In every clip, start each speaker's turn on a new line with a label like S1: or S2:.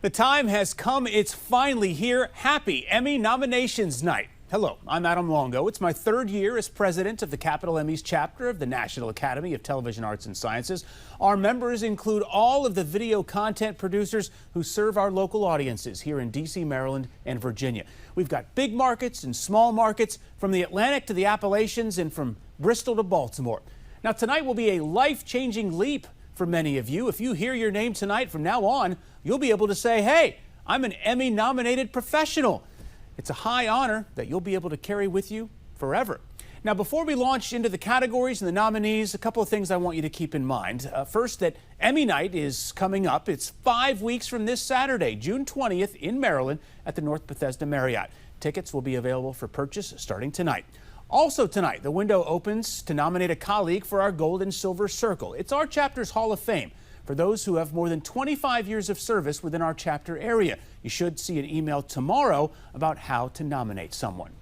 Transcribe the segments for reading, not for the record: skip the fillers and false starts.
S1: The time has come. It's finally here. Happy Emmy nominations night. Hello, I'm Adam Longo. It's my third year as president of the Capital Emmys chapter of the National Academy of Television Arts and Sciences. Our members include all of the video content producers who serve our local audiences here in D.C., Maryland, and Virginia. We've got big markets and small markets, from the Atlantic to the Appalachians and from Bristol to Baltimore. Now, tonight will be a life-changing leap for many of you. If you hear your name tonight, from now on, you'll be able to say, hey, I'm an Emmy-nominated professional. It's a high honor that you'll be able to carry with you forever. Now, before we launch into the categories and the nominees, a couple of things I want you to keep in mind. First, that Emmy night is coming up. It's 5 weeks from this Saturday, June 20th, in Maryland at the North Bethesda Marriott. Tickets will be available for purchase starting tonight. Also tonight, the window opens to nominate a colleague for our Gold and Silver Circle. It's our chapter's Hall of Fame for those who have more than 25 years of service within our chapter area. You should see an email tomorrow about how to nominate someone.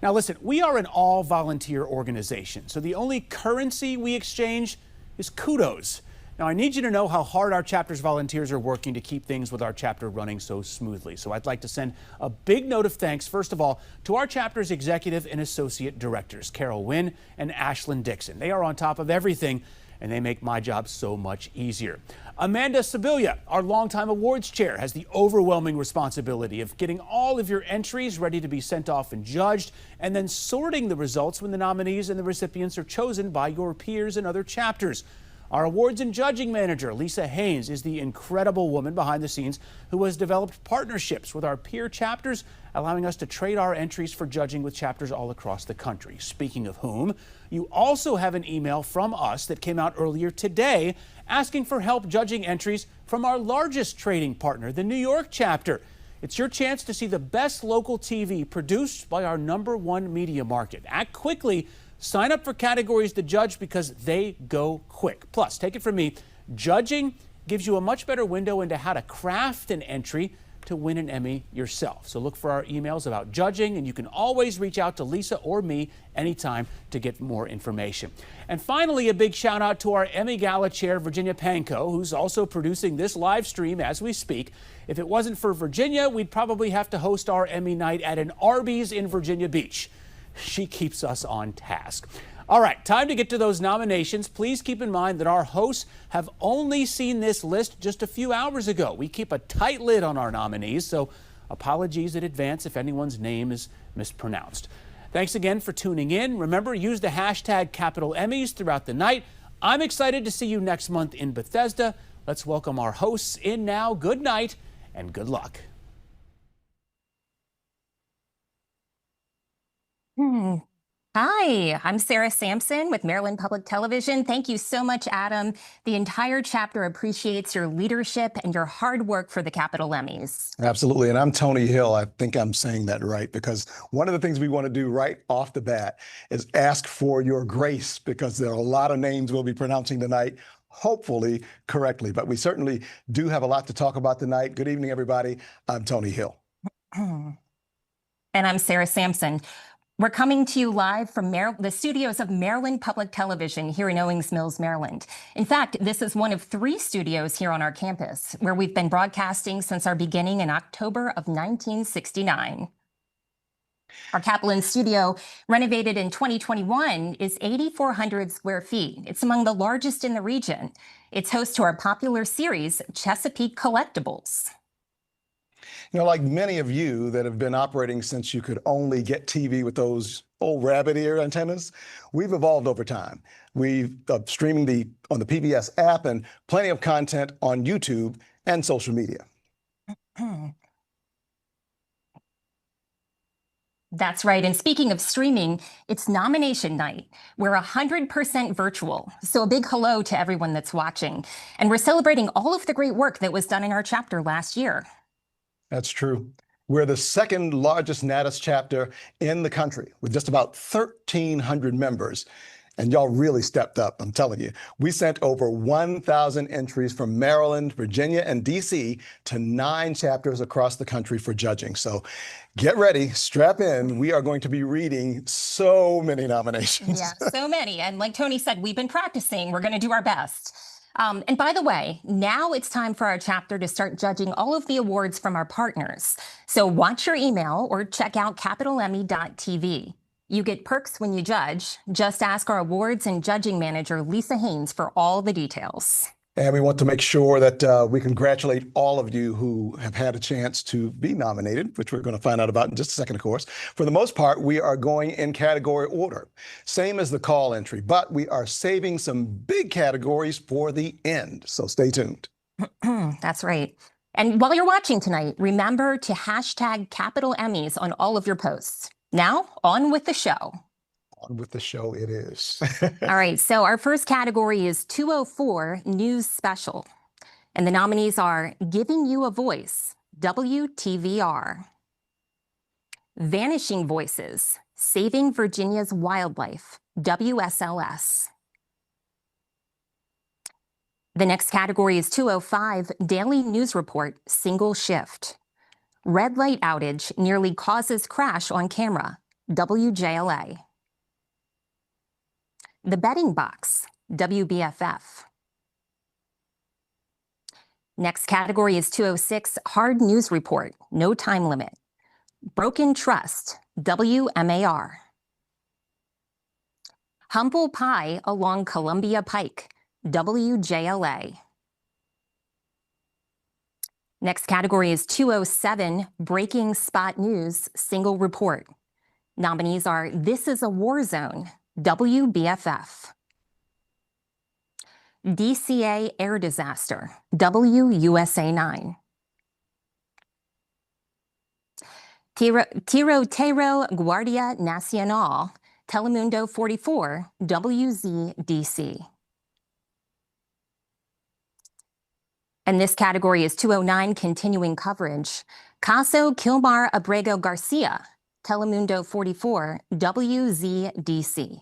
S1: Now listen, we are an all-volunteer organization, so the only currency we exchange is kudos. Now, I need you to know how hard our chapter's volunteers are working to keep things with our chapter running so smoothly. So I'd like to send a big note of thanks, first of all, to our chapter's executive and associate directors, Carol Wynn and Ashlyn Dixon. They are on top of everything, and they make my job so much easier. Amanda Sibilia, our longtime awards chair, has the overwhelming responsibility of getting all of your entries ready to be sent off and judged, and then sorting the results when the nominees and the recipients are chosen by your peers and other chapters. Our awards and judging manager, Lisa Haynes, is the incredible woman behind the scenes who has developed partnerships with our peer chapters, allowing us to trade our entries for judging with chapters all across the country. Speaking of whom, you also have an email from us that came out earlier today asking for help judging entries from our largest trading partner, the New York chapter. It's your chance to see the best local TV produced by our #1 media market. Act quickly. Sign up for categories to judge because they go quick. Plus, take it from me, judging gives you a much better window into how to craft an entry to win an Emmy yourself. So look for our emails about judging, and you can always reach out to Lisa or me anytime to get more information. And finally, a big shout out to our Emmy Gala chair, Virginia Panko, who's also producing this live stream as we speak. If it wasn't for Virginia, we'd probably have to host our Emmy night at an Arby's in Virginia Beach. She keeps us on task. All right, time to get to those nominations. Please keep in mind that our hosts have only seen this list just a few hours ago. We keep a tight lid on our nominees, so apologies in advance if anyone's name is mispronounced. Thanks again for tuning in. Remember, use the hashtag Capital Emmys throughout the night. I'm excited to see you next month in Bethesda. Let's welcome our hosts in now. Good night and good luck.
S2: Hi, I'm Sarah Sampson with Maryland Public Television. Thank you so much, Adam. The entire chapter appreciates your leadership and your hard work for the Capital Emmys.
S3: Absolutely. And I'm Tony Hill. I think I'm saying that right, because one of the things we want to do right off the bat is ask for your grace, because there are a lot of names we'll be pronouncing tonight, hopefully correctly. But we certainly do have a lot to talk about tonight. Good evening, everybody. I'm Tony Hill.
S2: And I'm Sarah Sampson. We're coming to you live from the studios of Maryland Public Television here in Owings Mills, Maryland. In fact, this is one of 3 studios here on our campus where we've been broadcasting since our beginning in October of 1969. Our Kaplan studio, renovated in 2021, is 8,400 square feet. It's among the largest in the region. It's host to our popular series, Chesapeake Collectibles.
S3: You know, like many of you that have been operating since you could only get TV with those old rabbit ear antennas, we've evolved over time. We've streaming on the PBS app and plenty of content on YouTube and social media.
S2: That's right. And speaking of streaming, it's nomination night. We're 100% virtual. So a big hello to everyone that's watching. And we're celebrating all of the great work that was done in our chapter last year.
S3: That's true. We're the second largest NATAS chapter in the country with just about 1,300 members. And y'all really stepped up, I'm telling you. We sent over 1,000 entries from Maryland, Virginia, and D.C. to 9 chapters across the country for judging. So get ready, strap in. We are going to be reading so many nominations.
S2: Yeah, so many. And like Tony said, we've been practicing. We're going to do our best. And by the way, now it's time for our chapter to start judging all of the awards from our partners. So watch your email or check out capitalemmy.tv. You get perks when you judge. Just ask our awards and judging manager, Lisa Haynes, for all the details.
S3: And we want to make sure that we congratulate all of you who have had a chance to be nominated, which we're going to find out about in just a second, of course. For the most part, we are going in category order, same as the call entry, but we are saving some big categories for the end. So stay tuned.
S2: That's right. And while you're watching tonight, remember to hashtag Capital Emmys on all of your posts. Now, on with the show.
S3: On with the show it is.
S2: All right, so our first category is 204 News Special. And the nominees are Giving You a Voice, WTVR. Vanishing Voices, Saving Virginia's Wildlife, WSLS. The next category is 205 Daily News Report, Single Shift. Red light outage nearly causes crash on camera, WJLA. The Betting Box, WBFF. Next category is 206, Hard News Report, No Time Limit. Broken Trust, WMAR. Humble Pie along Columbia Pike, WJLA. Next category is 207, Breaking Spot News, Single Report. Nominees are This is a War Zone, WBFF. DCA Air Disaster, WUSA 9. Tiroteo Guardia Nacional, Telemundo 44, WZDC. And this category is 209, Continuing Coverage. Caso Kilmar Abrego Garcia, Telemundo 44, WZDC.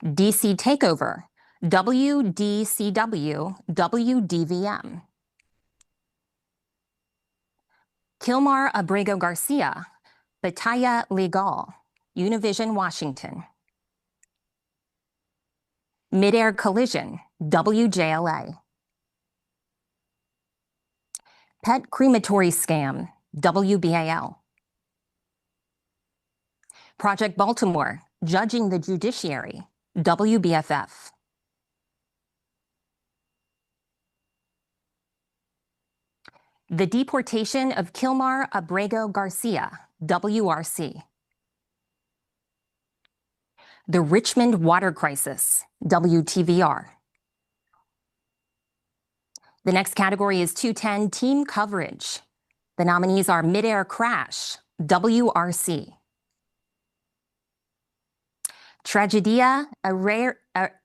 S2: DC Takeover, WDCW, WDVM. Kilmar Abrego Garcia, Batalla Legal, Univision Washington. Midair Collision, WJLA. Pet Crematory Scam, WBAL. Project Baltimore, Judging the Judiciary, WBFF. The Deportation of Kilmar Abrego Garcia, WRC. The Richmond Water Crisis, WTVR. The next category is 210, Team Coverage. The nominees are Midair Crash, WRC. Tragedia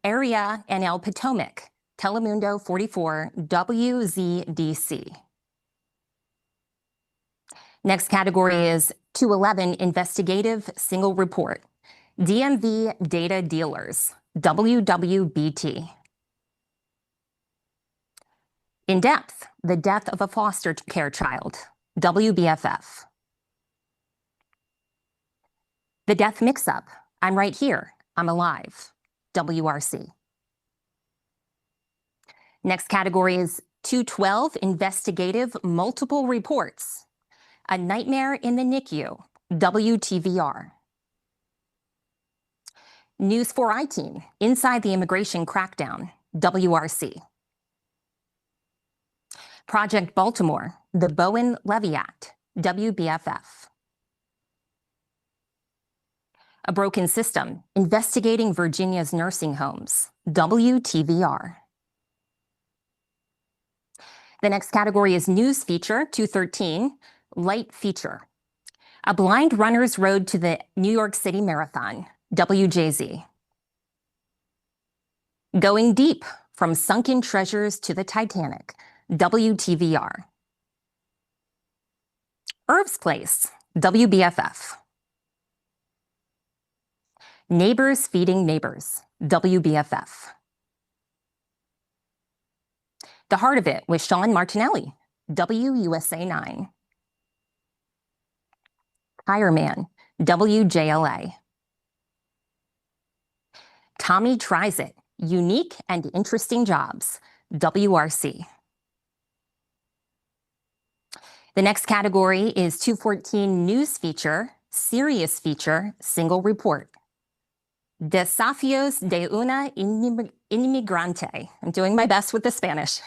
S2: Area en el Potomac, Telemundo 44, WZDC. Next category is 211, Investigative Single Report. DMV Data Dealers, WWBT. In Depth, The Death of a Foster Care Child, WBFF. The Death Mix-Up, I'm Right Here, I'm Alive, WRC. Next category is 212, Investigative Multiple Reports. A Nightmare in the NICU, WTVR. News 4 I-Team, Inside the Immigration Crackdown, WRC. Project Baltimore, The Bowen-Levy Act, WBFF. A Broken System, Investigating Virginia's Nursing Homes, WTVR. The next category is News Feature, 213, Light Feature. A Blind Runner's Road to the New York City Marathon, WJZ. Going Deep, From Sunken Treasures to the Titanic, WTVR. Irv's Place, WBFF. Neighbors Feeding Neighbors, WBFF. The Heart of It with Sean Martinelli, WUSA 9. Tire Man, WJLA. Tommy Tries It, Unique and Interesting Jobs, WRC. The next category is 214 News Feature, Serious Feature, Single Report. Desafíos de una inmigrante. I'm doing my best with the Spanish.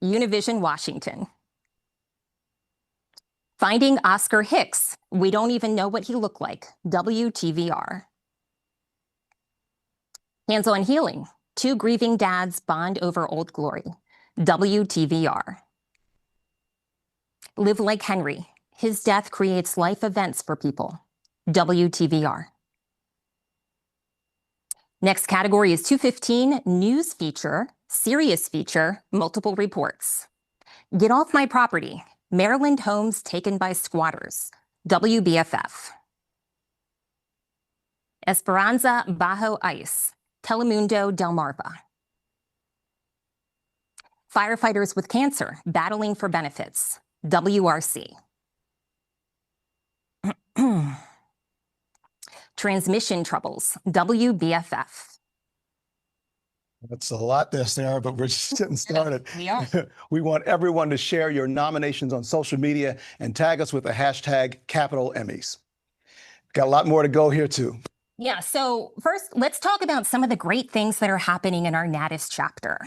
S2: Univision, Washington. Finding Oscar Hicks. We don't even know what he looked like. WTVR. Hands-on Healing. Two grieving dads bond over old glory. WTVR. Live Like Henry. His death creates life events for people. WTVR. Next category is 215 News Feature, Serious Feature, Multiple Reports. Get Off My Property. Maryland homes taken by squatters. WBFF. Esperanza Bajo Ice. Telemundo Delmarva. Firefighters with Cancer, Battling for Benefits. WRC. Transmission Troubles, WBFF.
S3: That's a lot there, Sarah, but we're just getting started.
S2: We are.
S3: We want everyone to share your nominations on social media and tag us with the hashtag Capital Emmys. Got a lot more to go here too.
S2: Yeah, so first, let's talk about some of the great things that are happening in our NATAS chapter.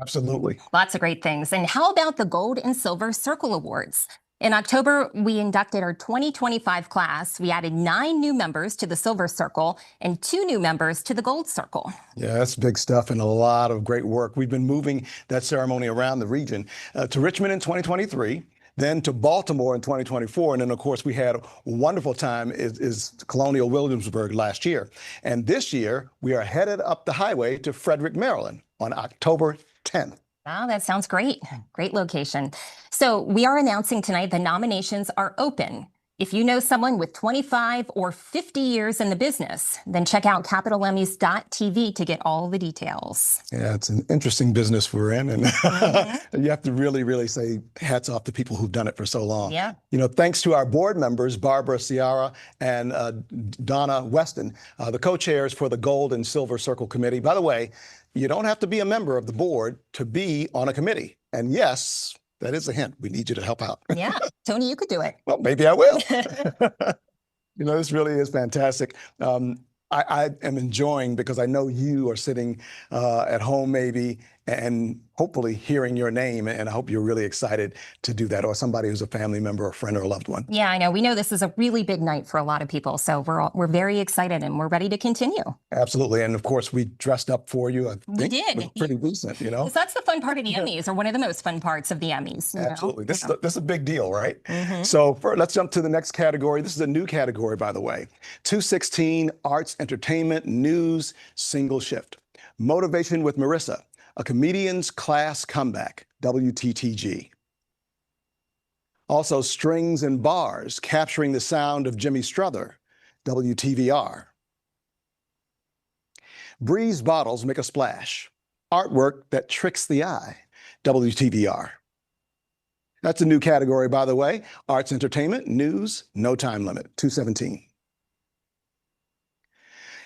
S3: Absolutely.
S2: Lots of great things. And how about the Gold and Silver Circle Awards? In October, we inducted our 2025 class. We added 9 new members to the Silver Circle and 2 new members to the Gold Circle.
S3: Yeah, that's big stuff and a lot of great work. We've been moving that ceremony around the region to Richmond in 2023, then to Baltimore in 2024. And then, of course, we had a wonderful time is Colonial Williamsburg last year. And this year, we are headed up the highway to Frederick, Maryland on October 10th.
S2: Wow, that sounds great. Great location. So we are announcing tonight the nominations are open. If you know someone with 25 or 50 years in the business, then check out CapitalEmmys.tv to get all the details.
S3: Yeah, it's an interesting business we're in, and you have to really, really say hats off to people who've done it for so long.
S2: Yeah.
S3: You know, thanks to our board members, Barbara Ciara and Donna Weston, the co-chairs for the Gold and Silver Circle Committee. By the way, you don't have to be a member of the board to be on a committee. And yes, that is a hint. We need you to help out.
S2: Yeah, Tony, you could do it.
S3: Well, maybe I will. You know, this really is fantastic. I am enjoying because I know you are sitting at home maybe and hopefully hearing your name, and I hope you're really excited to do that, or somebody who's a family member, a friend, or a loved one.
S2: Yeah, I know. We know this is a really big night for a lot of people, so we're very excited and we're ready to continue.
S3: Absolutely, and of course we dressed up for you. I think
S2: We did.
S3: It was pretty decent, you know.
S2: Because that's the fun part of the Emmys, or one of the most fun parts of the Emmys. you know?
S3: Absolutely. This is a big deal, right? So let's jump to the next category. This is a new category, by the way. 216 Arts, Entertainment, News, Single Shift. Motivation with Marissa, a comedian's class comeback, WTTG. Also, Strings and Bars, capturing the sound of Jimmy Struther, WTVR. Breeze Bottles Make a Splash, artwork that tricks the eye, WTVR. That's a new category, by the way. Arts, Entertainment, News, no time limit, 217.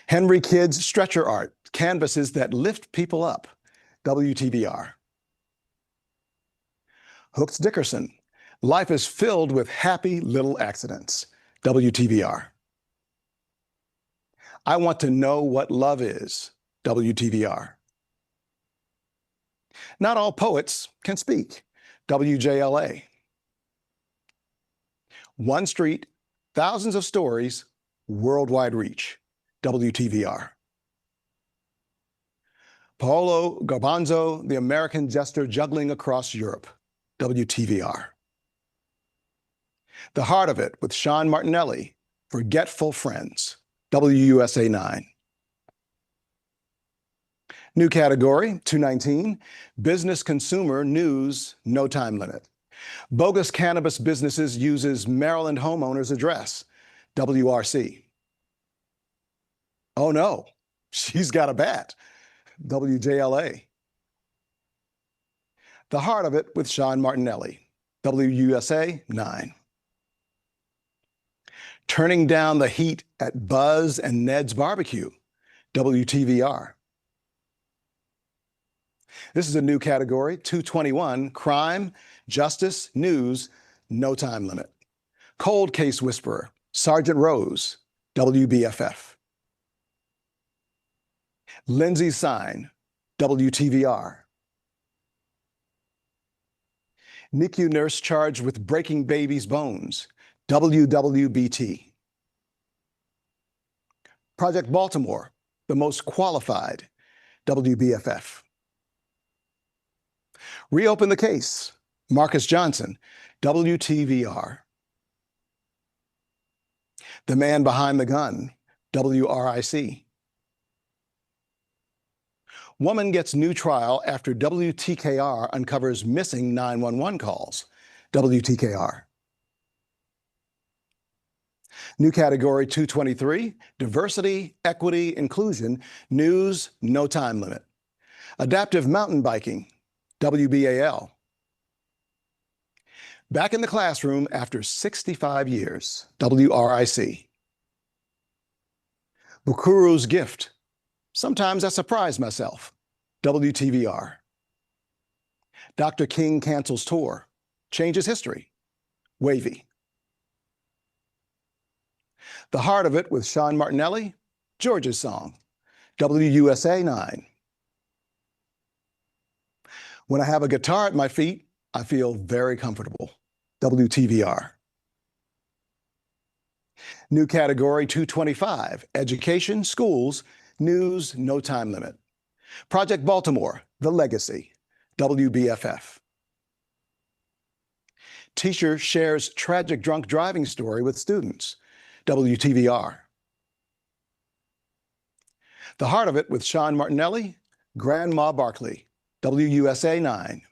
S3: Henry Kidd's Stretcher Art, canvases that lift people up, WTVR. Hooks Dickerson, life is filled with happy little accidents, WTVR. I Want to Know What Love Is, WTVR. Not All Poets Can Speak, WJLA. One Street, Thousands of Stories, Worldwide Reach, WTVR. Paolo Garbanzo, The American Jester Juggling Across Europe, WTVR. The Heart of It with Sean Martinelli, Forgetful Friends, WUSA 9. New category, 219, Business Consumer News, no time limit. Bogus Cannabis Businesses uses Maryland homeowner's address, WRC. Oh no, she's got a bat, WJLA. The Heart of It with Sean Martinelli, WUSA 9. Turning Down the Heat at Buzz and Ned's Barbecue, WTVR. This is a new category, 221, crime, justice, news, no time limit. Cold case whisperer, Sergeant Rose, WBFF. Lindsay's sign, WTVR. NICU nurse charged with breaking baby's bones, WWBT. Project Baltimore, the most qualified, WBFF. Reopen the case, Marcus Johnson, WTVR. The man behind the gun, WRIC. Woman gets new trial after WTKR uncovers missing 911 calls, WTKR. New category 223, diversity, equity, inclusion, news, no time limit. Adaptive mountain biking, WBAL. Back in the classroom after 65 years, WRIC. Bukuru's gift. Sometimes I surprise myself, WTVR. Dr. King cancels tour, changes history, Wavy. The Heart of It with Sean Martinelli, George's Song, WUSA 9. When I have a guitar at my feet, I feel very comfortable, WTVR. New category 225, education, schools, news, no time limit. Project Baltimore, The Legacy, WBFF. Teacher shares tragic drunk driving story with students, WTVR. The Heart of It with Sean Martinelli, Grandma Barkley, WUSA 9.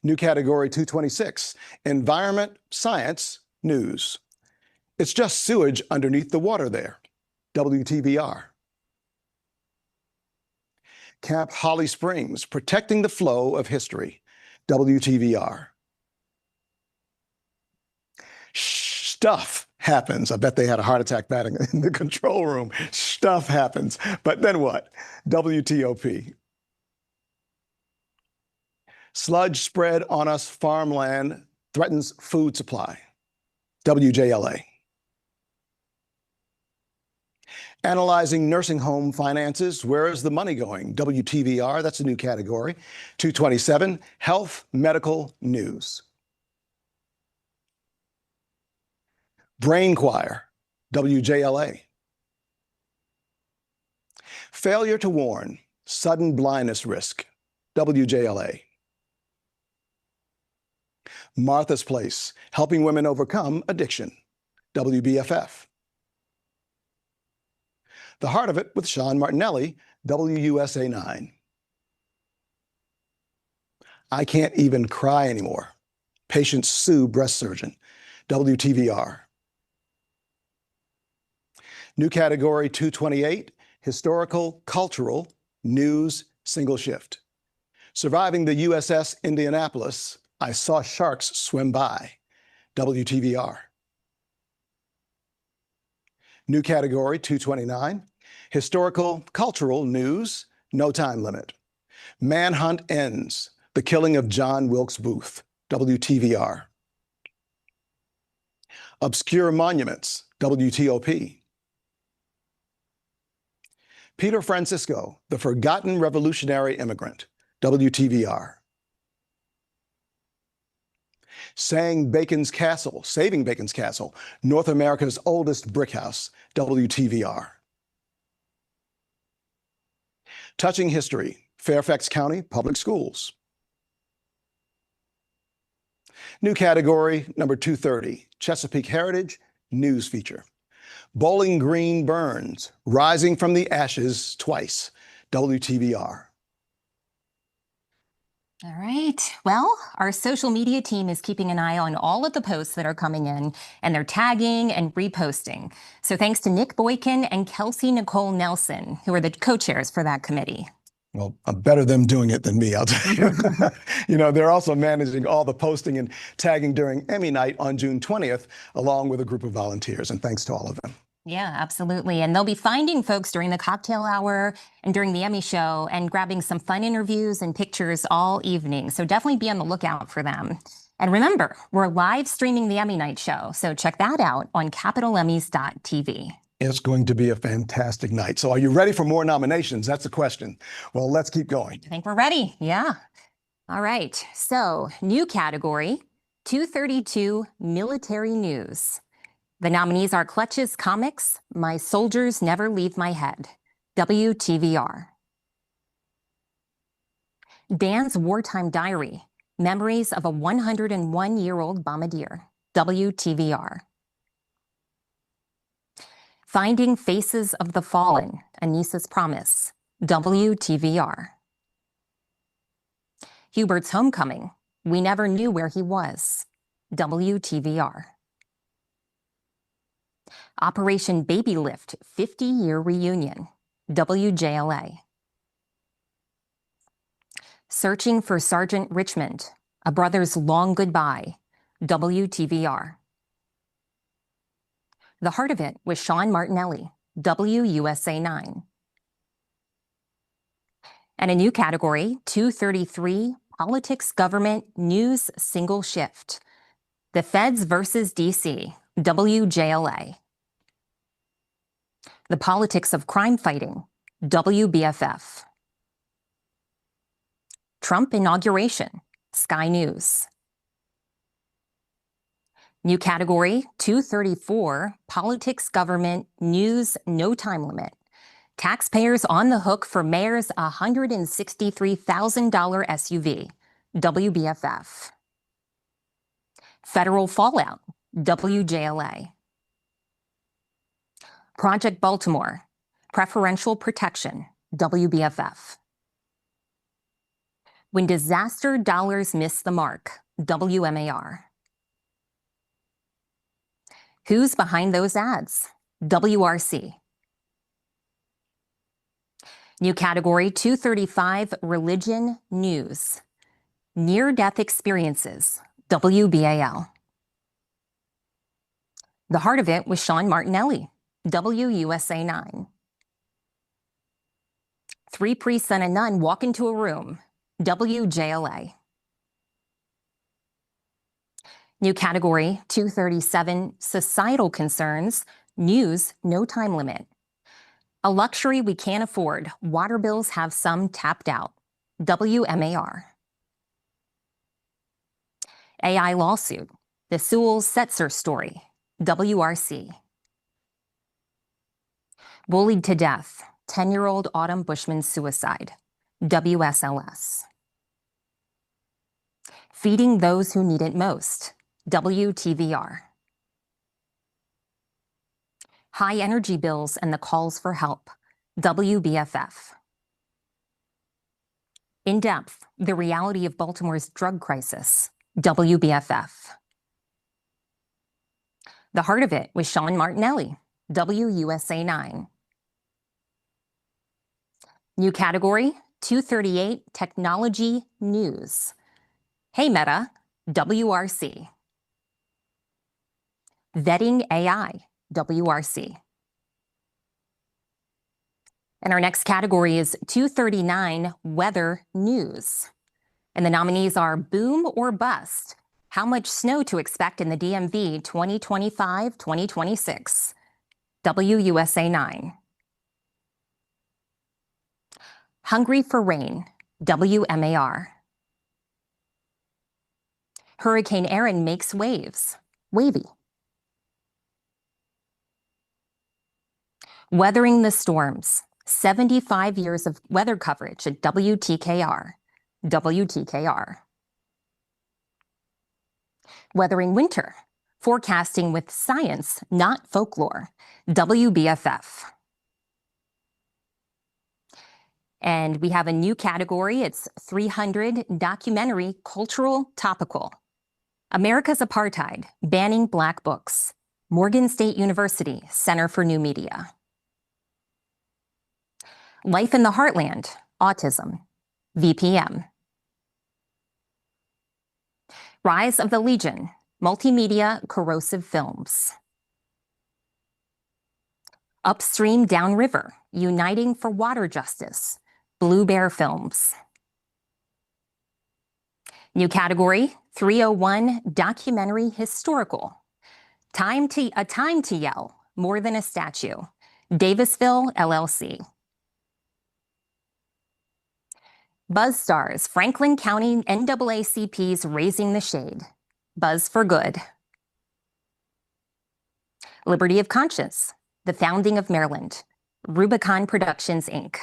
S3: New category 226, environment, science, news. It's just sewage underneath the water there, WTVR. Camp Holly Springs, protecting the flow of history, WTVR. Stuff happens. I bet they had a heart attack batting in the control room. Stuff happens. But then what? WTOP. Sludge spread on us farmland threatens food supply, WJLA. Analyzing nursing home finances, where is the money going? WTVR, that's a new category. 227, health, medical, news. Brain Choir, WJLA. Failure to warn, sudden blindness risk, WJLA. Martha's Place, helping women overcome addiction, WBFF. The Heart of It with Sean Martinelli, WUSA 9. I can't even cry anymore. Patients sue breast surgeon, WTVR. New category 228, historical, cultural, news, single shift. Surviving the USS Indianapolis, I saw sharks swim by, WTVR. New category 229, historical, cultural, news, no time limit. Manhunt ends, the killing of John Wilkes Booth, WTVR. Obscure monuments, WTOP. Peter Francisco, the forgotten revolutionary immigrant, WTVR. Saving Bacon's Castle, North America's oldest brick house, WTVR. Touching history, Fairfax County Public Schools. New category number 230, Chesapeake Heritage, news feature. Bowling Green burns, rising from the ashes twice, WTVR.
S2: All right. Well, our social media team is keeping an eye on all of the posts that are coming in, and they're tagging and reposting. So thanks to Nick Boykin and Kelsey Nicole Nelson, who are the co-chairs for that committee.
S3: Well, I'm better them doing it than me, I'll tell you. You know, they're also managing all the posting and tagging during Emmy night on June 20th, along with a group of volunteers, and thanks to all of them.
S2: Yeah, absolutely. And they'll be finding folks during the cocktail hour and during the Emmy show and grabbing some fun interviews and pictures all evening. So definitely be on the lookout for them. And remember, we're live streaming the Emmy Night Show. So check that out on CapitalEmmys.tv.
S3: It's going to be a fantastic night. So are you ready for more nominations? That's the question. Well, let's keep going.
S2: I think we're ready. Yeah. All right. So new category, 232 Military News. The nominees are Clutch's Comics, My Soldiers Never Leave My Head, WTVR. Dan's Wartime Diary, Memories of a 101-Year-Old Bombardier, WTVR. Finding Faces of the Fallen, Anissa's Promise, WTVR. Hubert's Homecoming, We Never Knew Where He Was, WTVR. Operation Baby Lift 50-Year Reunion, WJLA. Searching for Sergeant Richmond, A Brother's Long Goodbye, WTVR. The Heart of It with Sean Martinelli, WUSA 9. And a new category, 233 Politics, Government, News, Single Shift. The Feds versus DC, WJLA. The Politics of Crime Fighting, WBFF. Trump Inauguration, Sky News. New category, 234, Politics, Government, News, No Time Limit. Taxpayers on the hook for mayor's $163,000 SUV, WBFF. Federal Fallout, WJLA. Project Baltimore, Preferential Protection, WBFF. When Disaster Dollars Miss the Mark, WMAR. Who's Behind Those Ads, WRC. New category, 235 Religion News. Near-Death Experiences, WBAL. The Heart of It with Sean Martinelli, WUSA 9. Three priests and a nun walk into a room, WJLA. New category, 237, Societal Concerns, News, No Time Limit. A luxury we can't afford, water bills have some tapped out, WMAR. AI Lawsuit, the Sewell Setzer Story, WRC. Bullied to Death, 10-year-old Autumn Bushman's Suicide, WSLS. Feeding Those Who Need It Most, WTVR. High Energy Bills and the Calls for Help, WBFF. In Depth, The Reality of Baltimore's Drug Crisis, WBFF. The Heart of It with Sean Martinelli, WUSA 9. New category, 238 Technology News. Hey Meta, WRC. Vetting AI, WRC. And our next category is 239 Weather News. And the nominees are Boom or Bust, How Much Snow to Expect in the DMV 2025-2026, WUSA 9. Hungry for Rain, WMAR. Hurricane Erin makes waves, Wavy. Weathering the Storms, 75 years of weather coverage at WTKR, WTKR. Weathering Winter, Forecasting with Science, Not Folklore, WBFF. And we have a new category. It's 300 Documentary Cultural Topical. America's Apartheid, Banning Black Books, Morgan State University, Center for New Media. Life in the Heartland, Autism, VPM. Rise of the Legion, Multimedia Corrosive Films. Upstream Downriver, Uniting for Water Justice, Blue Bear Films. New category, 301, Documentary Historical. A Time to Yell, More Than a Statue, Davisville, LLC. Buzz Stars, Franklin County NAACP's Raising the Shade, Buzz for Good. Liberty of Conscience, The Founding of Maryland, Rubicon Productions, Inc.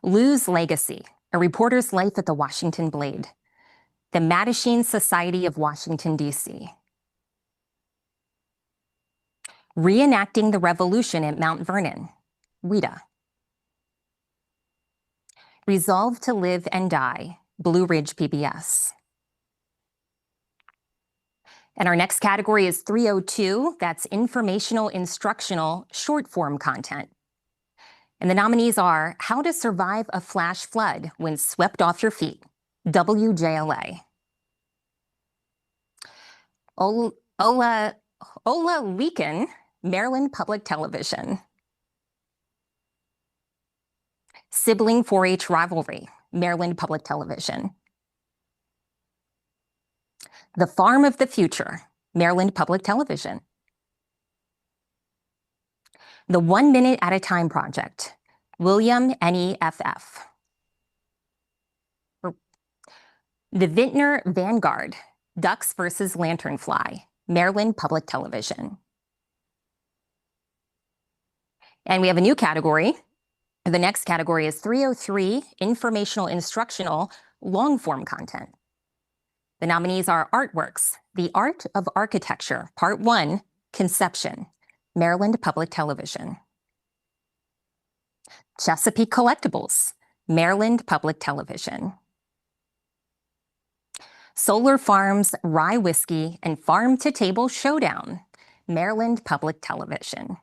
S2: Lou's Legacy, A Reporter's Life at the Washington Blade, the Mattachine Society of Washington, D.C. Reenacting the Revolution at Mount Vernon, WIDA. Resolve to Live and Die, Blue Ridge PBS. And our next category is 302, that's Informational Instructional Short Form Content. And the nominees are How to Survive a Flash Flood When Swept Off Your Feet, WJLA. Ola Leakin, Maryland Public Television. Sibling 4-H Rivalry, Maryland Public Television. The Farm of the Future, Maryland Public Television. The 1 Minute at a Time Project, William NEFF. The Vintner Vanguard, Ducks versus Lanternfly, Maryland Public Television. And we have a new category. The next category is 303, Informational Instructional Long Form Content. The nominees are Artworks, The Art of Architecture, Part 1, Conception, Maryland Public Television. Chesapeake Collectibles, Maryland Public Television. Solar Farms, Rye Whiskey, and Farm to Table Showdown, Maryland Public Television.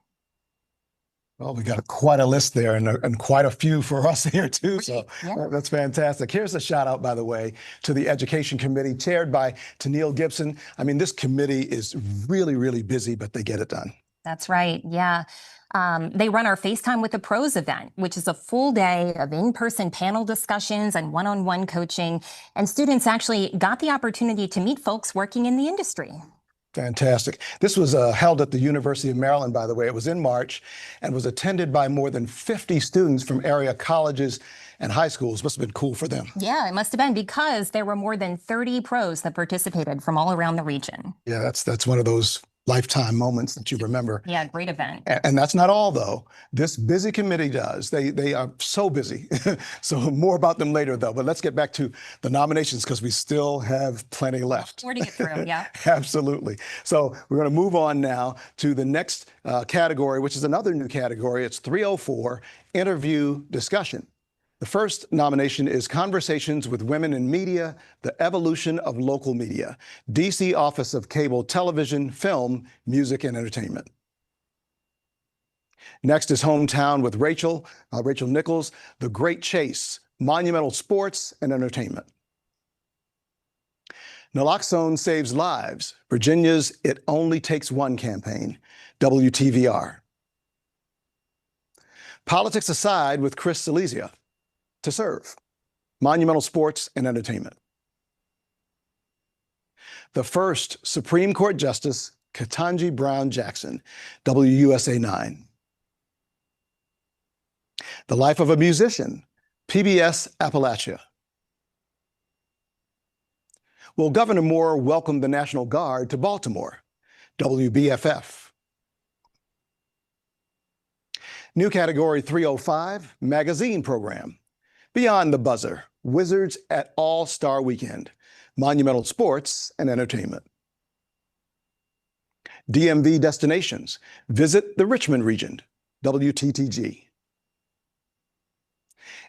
S3: Well, we got quite a list there and quite a few for us here too. So
S2: Yeah.
S3: that's fantastic. Here's a shout out, by the way, to the Education Committee chaired by Tennille Gibson. I mean, this committee is really, really busy, but they get it done.
S2: That's right. Yeah. They run our FaceTime with the Pros event, which is a full day of in-person panel discussions and one-on-one coaching. And students actually got the opportunity to meet folks working in the industry.
S3: Fantastic. This was held at the University of Maryland, by the way. It was in March and was attended by more than 50 students from area colleges and high schools. Must have been cool for them.
S2: Yeah, it must have been because there were more than 30 pros that participated from all around the region.
S3: Yeah, that's one of those lifetime moments that you remember.
S2: Yeah, great event.
S3: And that's not all, though. This busy committee does. They are so busy. So more about them later, though. But let's get back to the nominations because we still have plenty left.
S2: More to get through, yeah.
S3: Absolutely. So we're going to move on now to the next category, which is another new category. It's 304, Interview Discussion. The first nomination is Conversations with Women in Media, the Evolution of Local Media, D.C. Office of Cable Television, Film, Music, and Entertainment. Next is Hometown with Rachel Nichols, The Great Chase, Monumental Sports and Entertainment. Naloxone Saves Lives, Virginia's It Only Takes One campaign, WTVR. Politics Aside with Chris Silesia, To Serve, Monumental Sports and Entertainment. The first Supreme Court Justice, Ketanji Brown Jackson, WUSA 9. The Life of a Musician, PBS Appalachia. Will Governor Moore welcome the National Guard to Baltimore, WBFF. New category 305, Magazine Program. Beyond the Buzzer, Wizards at All-Star Weekend, Monumental Sports and Entertainment. DMV Destinations, Visit the Richmond Region, WTTG.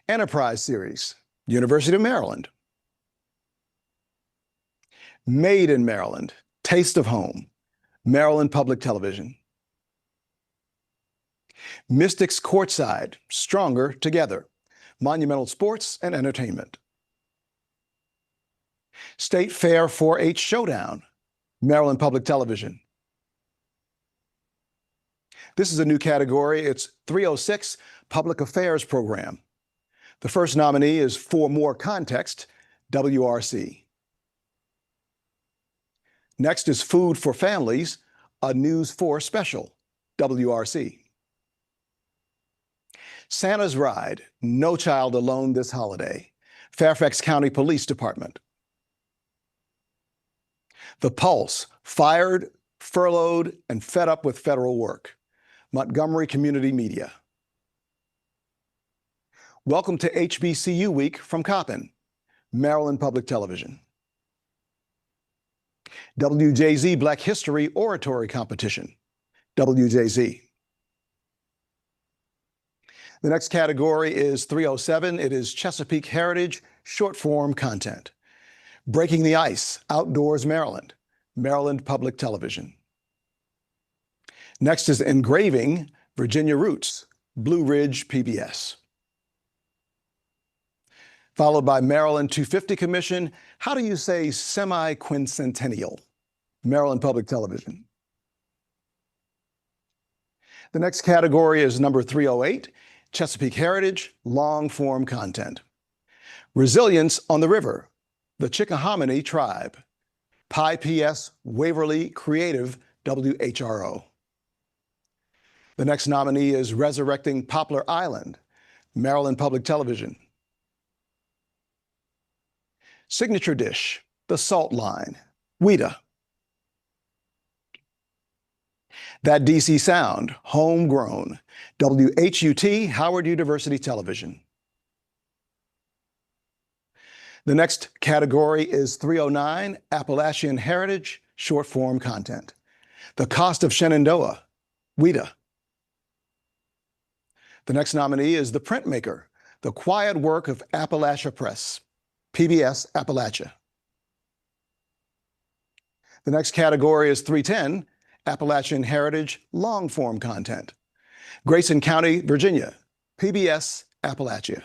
S3: Enterprise Series, University of Maryland. Made in Maryland, Taste of Home, Maryland Public Television. Mystics Courtside, Stronger Together, Monumental Sports and Entertainment. State Fair 4-H Showdown, Maryland Public Television. This is a new category. It's 306, Public Affairs Program. The first nominee is For More Context, WRC. Next is Food for Families, a News 4 special, WRC. Santa's Ride, No Child Alone This Holiday, Fairfax County Police Department. The Pulse, Fired, Furloughed, and Fed Up with Federal Work, Montgomery Community Media. Welcome to HBCU Week from Coppin, Maryland Public Television. WJZ Black History Oratory Competition, WJZ. The next category is 307. It is Chesapeake Heritage Short Form Content. Breaking the Ice, Outdoors Maryland, Maryland Public Television. Next is Engraving, Virginia Roots, Blue Ridge PBS. Followed by Maryland 250 Commission, How Do You Say Semi-Quincentennial, Maryland Public Television. The next category is number 308, Chesapeake Heritage, Long Form Content. Resilience on the River, the Chickahominy Tribe, Pi PS Waverly Creative, WHRO. The next nominee is Resurrecting Poplar Island, Maryland Public Television. Signature Dish, The Salt Line, WIDA. That DC Sound, Homegrown, WHUT, Howard University Television. The next category is 309, Appalachian Heritage, Short Form Content. The Cost of Shenandoah, WIDA. The next nominee is The Printmaker, The Quiet Work of Appalachia Press, PBS Appalachia. The next category is 310, Appalachian Heritage Long Form Content. Grayson County, Virginia, PBS Appalachia.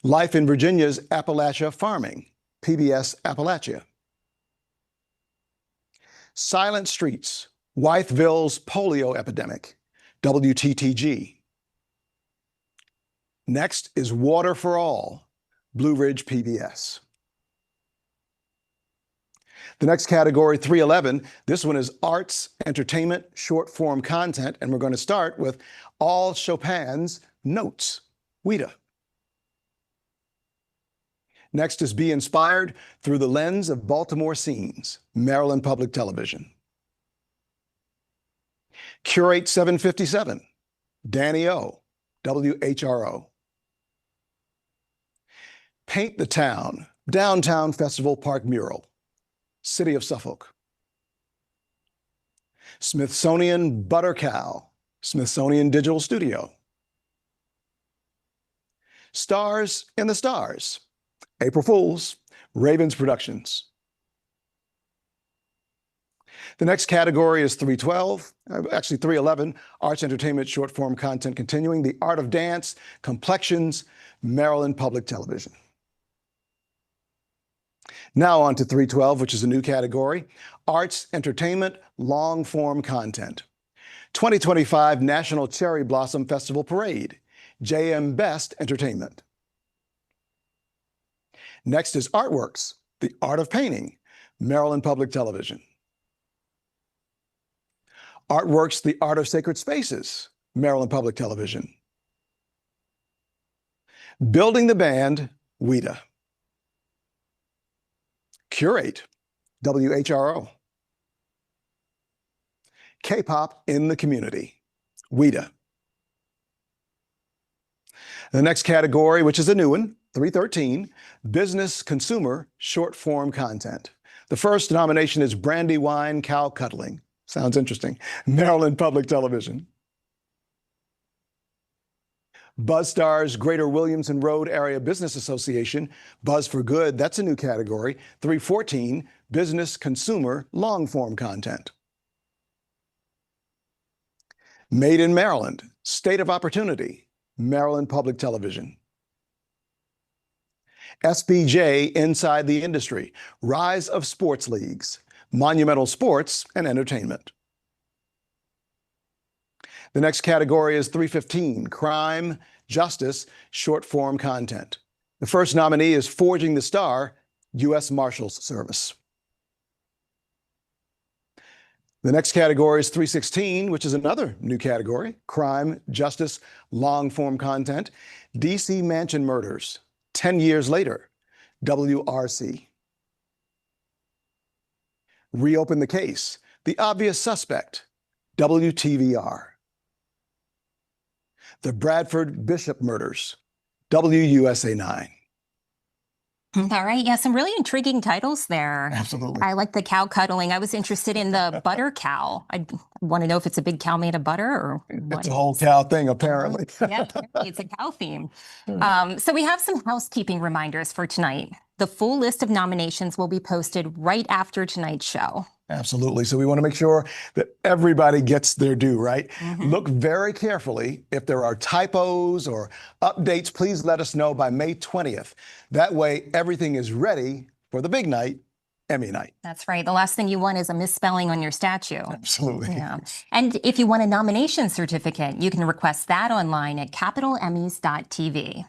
S3: Life in Virginia's Appalachia Farming, PBS Appalachia. Silent Streets, Wytheville's Polio Epidemic, WTTG. Next is Water for All, Blue Ridge PBS. The next category, 311, this one is Arts, Entertainment, Short Form Content, and we're going to start with All Chopin's Notes, WIDA. Next is Be Inspired Through the Lens of Baltimore Scenes, Maryland Public Television. Curate 757, Danny O, WHRO. Paint the Town, Downtown Festival Park Mural, City of Suffolk. Smithsonian Butter Cow, Smithsonian Digital Studio. Stars in the Stars, April Fools, Ravens Productions. The next category is 312, actually 311, Arts, Entertainment, Short Form Content, continuing The Art of Dance, Complexions, Maryland Public Television. Now on to 312, which is a new category, Arts, Entertainment, Long Form Content. 2025 National Cherry Blossom Festival Parade, JM Best Entertainment. Next is Artworks, The Art of Painting, Maryland Public Television. Artworks, The Art of Sacred Spaces, Maryland Public Television. Building the Band, WIDA. Curate, WHRO. K-pop in the Community, WIDA. The next category, which is a new one, 313, Business Consumer Short Form Content. The first nomination is Brandywine Cow Cuddling. Sounds interesting. Maryland Public Television. BuzzStars Greater Williamson Road Area Business Association, Buzz for Good, that's a new category. 314, Business Consumer Long Form Content. Made in Maryland, State of Opportunity, Maryland Public Television. SBJ Inside the Industry, Rise of Sports Leagues, Monumental Sports and Entertainment. The next category is 315, crime, justice, short form content. The first nominee is Forging the Star, U.S. Marshals Service. The next category is 316, which is another new category, crime, justice, long form content. D.C. Mansion Murders, 10 years later, WRC. Reopen the Case, The Obvious Suspect, WTVR. The Bradford Bishop Murders, WUSA 9.
S2: All right. Yeah, some really intriguing titles there.
S3: Absolutely.
S2: I like the cow cuddling. I was interested in the butter cow. I want to know if it's a big cow made of butter or what.
S3: It's a whole cow thing, apparently.
S2: Yeah, apparently it's a cow theme. So we have some housekeeping reminders for tonight. The full list of nominations will be posted right after tonight's show.
S3: Absolutely. So we want to make sure that everybody gets their due, right? Look very carefully. If there are typos or updates, please let us know by May 20th. That way, everything is ready for the big night, Emmy night.
S2: That's right. The last thing you want is a misspelling on your statue.
S3: Absolutely.
S2: Yeah. And if you want a nomination certificate, you can request that online at capitalemmys.tv.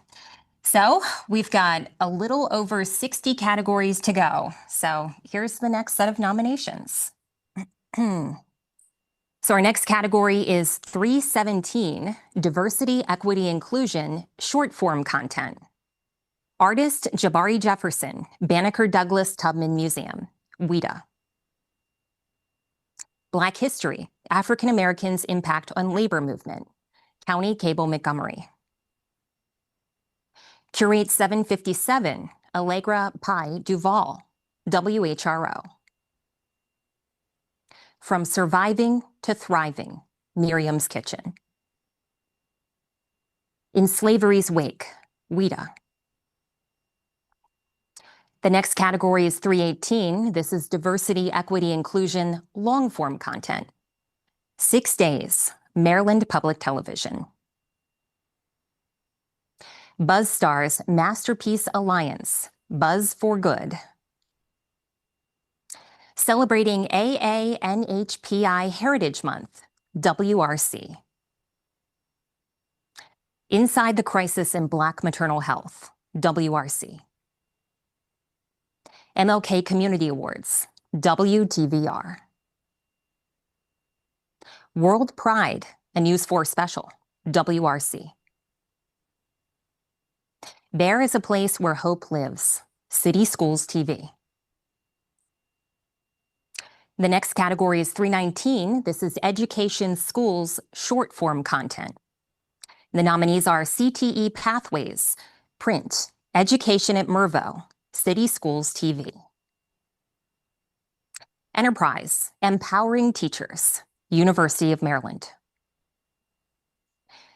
S2: So we've got a little over 60 categories to go. So here's the next set of nominations. So our next category is 317, Diversity, Equity, Inclusion, Short Form Content. Artist Jabari Jefferson, Banneker Douglas Tubman Museum, WIDA. Black History, African Americans' Impact on Labor Movement, County Cable Montgomery. Curate 757, Allegra Pi Duval, WHRO. From Surviving to Thriving, Miriam's Kitchen. In Slavery's Wake, WIDA. The next category is 318. This is Diversity, Equity, Inclusion, long-form content. 6 Days, Maryland Public Television. BuzzStar's Masterpiece Alliance, Buzz for Good. Celebrating AANHPI Heritage Month, WRC. Inside the Crisis in Black Maternal Health, WRC. MLK Community Awards, WTVR. World Pride, a News 4 special, WRC. There is a Place Where Hope Lives, City Schools TV. The next category is 319. This is Education Schools short form content. The nominees are CTE Pathways, Print, Education at Mervo, City Schools TV. Enterprise, Empowering Teachers, University of Maryland.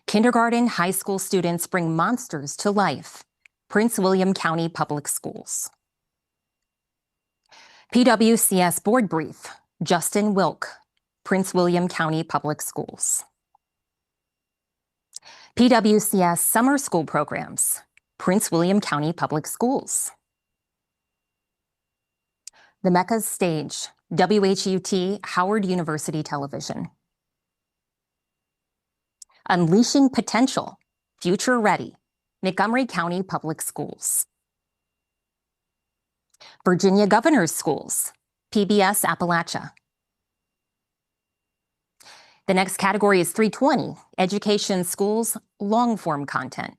S2: Kindergarten, high school students bring monsters to life, Prince William County Public Schools. PWCS Board Brief, Justin Wilk, Prince William County Public Schools. PWCS Summer School Programs, Prince William County Public Schools. The Mecca's Stage, WHUT Howard University Television. Unleashing Potential, Future Ready, Montgomery County Public Schools. Virginia Governor's Schools, PBS Appalachia. The next category is 320, Education Schools long-form content.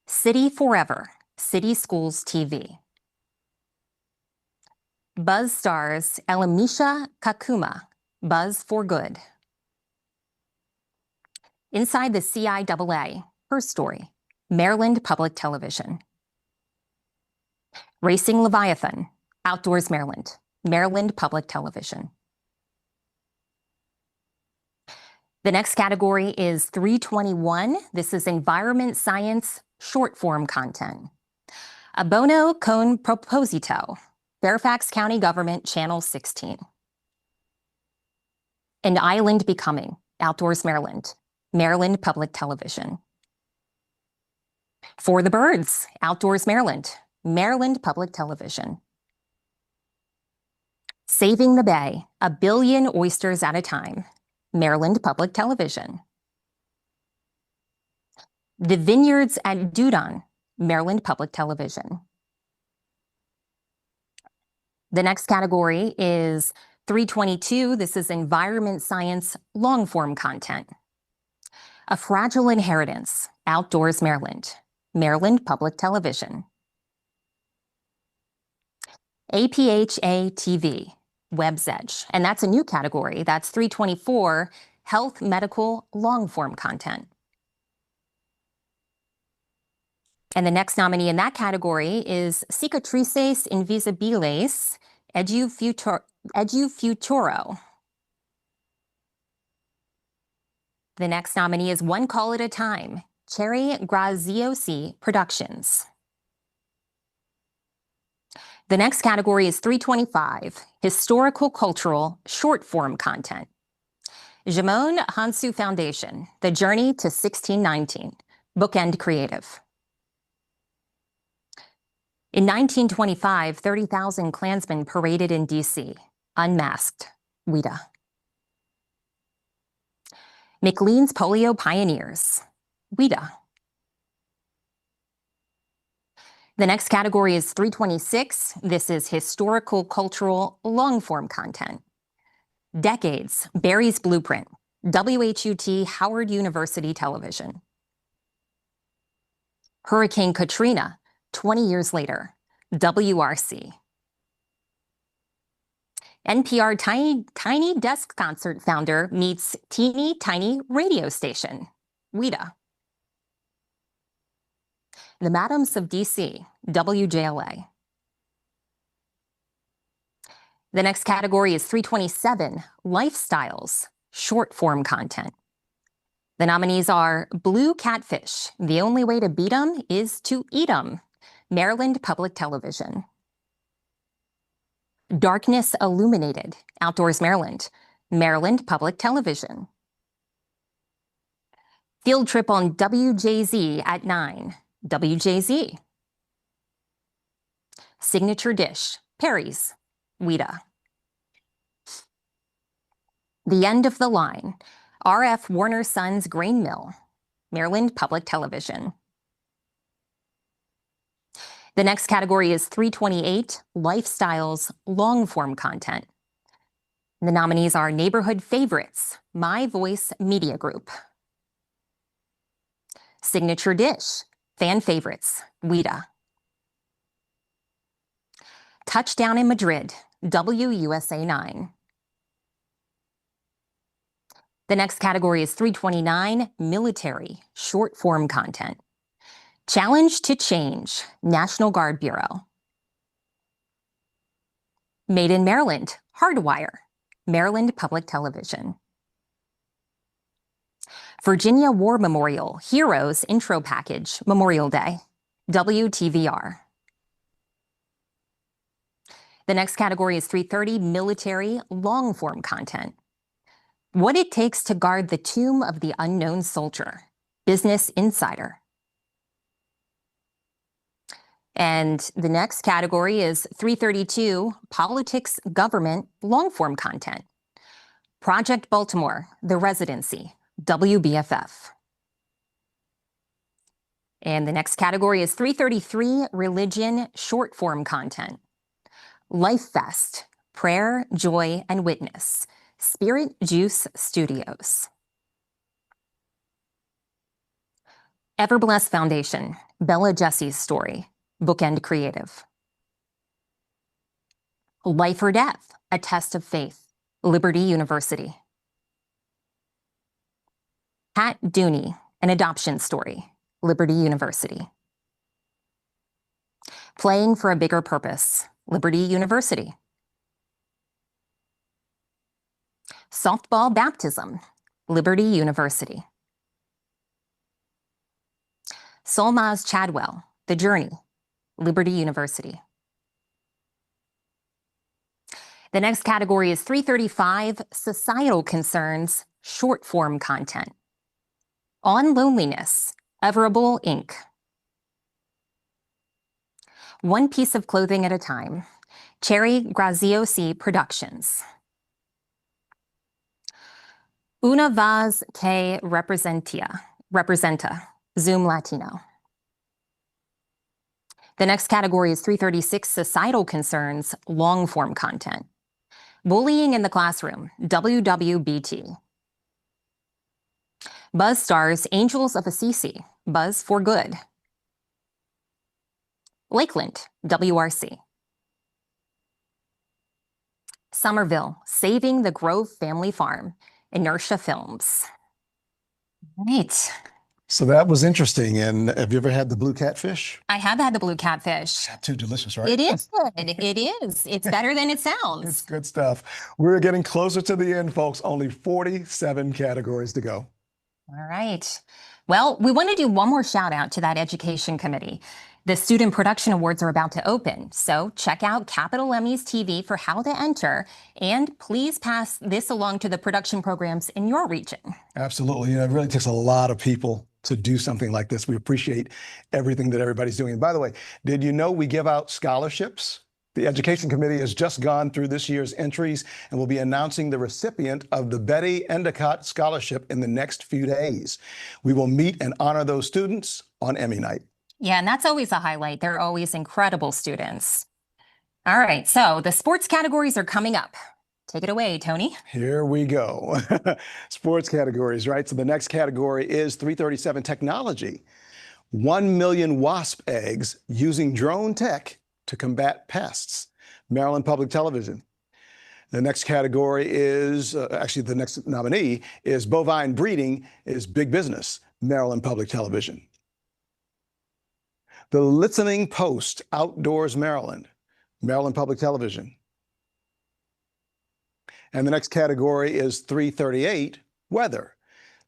S2: City Forever, City Schools TV. BuzzStar's Elamisha Kakuma, Buzz for Good. Inside the CIAA, Her Story, Maryland Public Television. Racing Leviathan, Outdoors Maryland, Maryland Public Television. The next category is 321. This is Environment Science short form content. Abono con proposito, Fairfax County Government Channel 16. An Island Becoming, Outdoors Maryland, Maryland Public Television. For the Birds, Outdoors Maryland, Maryland Public Television. Saving the Bay, 1 billion oysters at a time, Maryland Public Television. The Vineyards at Dudon, Maryland Public Television. The next category is 322. This is environment science long-form content. A Fragile Inheritance, Outdoors Maryland, Maryland Public Television. APHA TV, Web's Edge, and that's a new category. That's 324, health medical long-form content. And the next nominee in that category is Cicatrices Invisibiles Edufuturo. The next nominee is One Call at a Time, Cherry Graziosi Productions. The next category is 325, Historical Cultural Short-Form Content. Jamon Hansu Foundation, The Journey to 1619, Bookend Creative. In 1925, 30,000 Klansmen paraded in D.C., unmasked, WIDA. McLean's Polio Pioneers, WIDA. The next category is 326. This is historical, cultural, long-form content. Decades, Barry's Blueprint, WHUT Howard University Television. Hurricane Katrina, 20 years later, WRC. NPR Tiny Desk Concert founder meets Teeny Tiny Radio Station, WIDA. The Madams of DC, WJLA. The next category is 327, Lifestyles, short-form content. The nominees are Blue Catfish, The Only Way to Beat 'Em is to Eat 'Em, Maryland Public Television. Darkness Illuminated, Outdoors Maryland, Maryland Public Television. Field Trip on WJZ at 9, WJZ. Signature Dish, Perry's, WIDA. The End of the Line, R.F. Warner Sons Grain Mill, Maryland Public Television. The next category is 328, Lifestyles long-form content. The nominees are Neighborhood Favorites, My Voice Media Group. Signature Dish, Fan Favorites, WIDA. Touchdown in Madrid, WUSA 9. The next category is 329, Military, short-form content. Challenge to Change, National Guard Bureau. Made in Maryland, Hardwire, Maryland Public Television. Virginia War Memorial, Heroes Intro Package, Memorial Day, WTVR. The next category is 330, Military, long-form content. What It Takes to Guard the Tomb of the Unknown Soldier, Business Insider. And the next category is 332, Politics, Government, long-form content. Project Baltimore, The Residency, WBFF. And the next category is 333, Religion, short-form content. Life Fest, Prayer, Joy, and Witness, Spirit Juice Studios. Everbless Foundation, Bella Jesse's Story, Bookend Creative. Life or Death, A Test of Faith, Liberty University. Pat Dooney, An Adoption Story, Liberty University. Playing for a Bigger Purpose, Liberty University. Softball Baptism, Liberty University. Solmaz Chadwell, The Journey, Liberty University. The next category is 335, Societal Concerns, short-form content. On Loneliness, Everable Inc. One Piece of Clothing at a Time, Cherry Graziosi Productions. Una Vaz que Representa, Zoom Latino. The next category is 336, societal concerns, long-form content. Bullying in the classroom, WWBT. Buzz stars, Angels of Assisi, Buzz for Good. Lakeland, WRC. Somerville, Saving the Grove Family Farm, Inertia Films. Right.
S3: So that was interesting. And have you ever had the blue catfish?
S2: I have had the blue catfish.
S3: Too delicious, right?
S2: It is good. It is. It's better than it sounds.
S3: It's good stuff. We're getting closer to the end, folks. Only 47 categories to go.
S2: All right. Well, we want to do one more shout out to that education committee. The Student Production Awards are about to open, so check out Capital Emmys TV for how to enter, and please pass this along to the production programs in your region.
S3: Absolutely. It really takes a lot of people to do something like this. We appreciate everything that everybody's doing. And by the way, did you know we give out scholarships? The Education Committee has just gone through this year's entries and will be announcing the recipient of the Betty Endicott Scholarship in the next few days. We will meet and honor those students on Emmy night.
S2: Yeah, and that's always a highlight. They're always incredible students. All right, so the sports categories are coming up. Take it away, Tony.
S3: Here we go. Sports categories, right? So the next category is 337 technology. 1 million wasp eggs using drone tech to combat pests. Maryland Public Television. The next category is, actually the next nominee is bovine breeding is big business. Maryland Public Television. The Listening Post, Outdoors Maryland, Maryland Public Television. And the next category is 338, weather.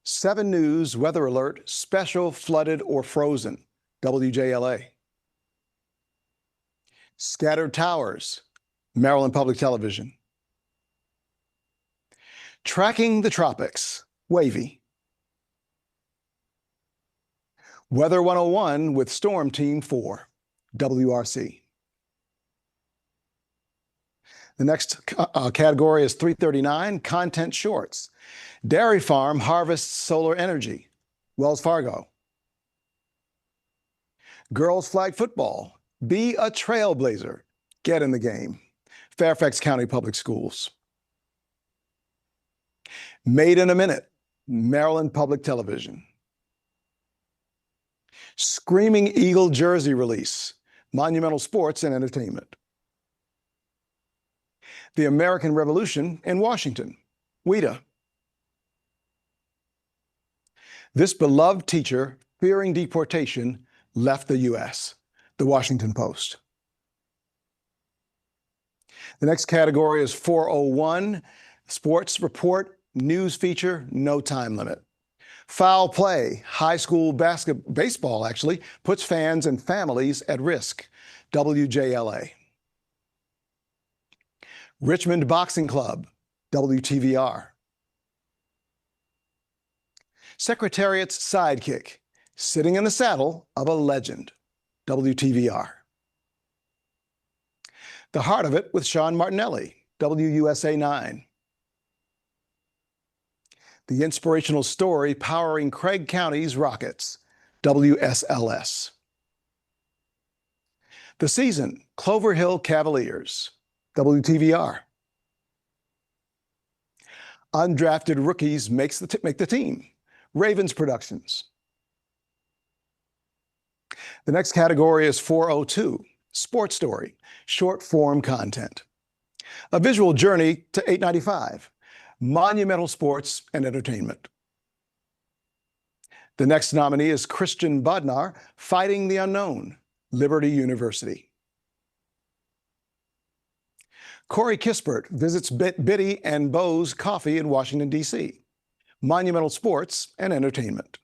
S3: 7 News, weather alert, special, flooded, or frozen, WJLA. Scattered Towers, Maryland Public Television. Tracking the Tropics, Wavy. Weather 101 with Storm Team 4, WRC. The next category is 339, content shorts. Dairy Farm harvests solar energy, Wells Fargo. Girls flag football, be a trailblazer, get in the game, Fairfax County Public Schools. Made in a Minute, Maryland Public Television. Screaming Eagle jersey release, Monumental Sports and Entertainment. The American Revolution in Washington, WIDA. This beloved teacher, fearing deportation, left the U.S., The Washington Post. The next category is 401, sports report, news feature, no time limit. Foul play, high school baseball actually, puts fans and families at risk, WJLA. Richmond Boxing Club, WTVR. Secretariat's sidekick, sitting in the saddle of a legend, WTVR. The Heart of It with Sean Martinelli, WUSA 9. The inspirational story powering Craig County's Rockets, WSLS. The season, Clover Hill Cavaliers, WTVR. Undrafted rookies make the team, Ravens Productions. The next category is 402, sports story, short form content. A visual journey to 895. Monumental Sports and Entertainment. The next nominee is Christian Bodnar, Fighting the Unknown, Liberty University. Corey Kispert visits Biddy and Bo's Coffee in Washington, D.C., Monumental Sports and Entertainment.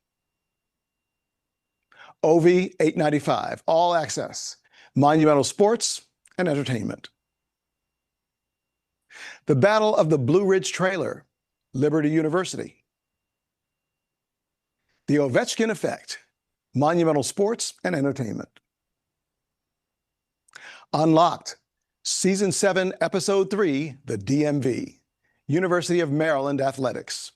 S3: OV 895, All Access, Monumental Sports and Entertainment. The Battle of the Blue Ridge Trailer, Liberty University. The Ovechkin Effect, Monumental Sports and Entertainment. Unlocked, Season 7, Episode 3, The DMV, University of Maryland Athletics.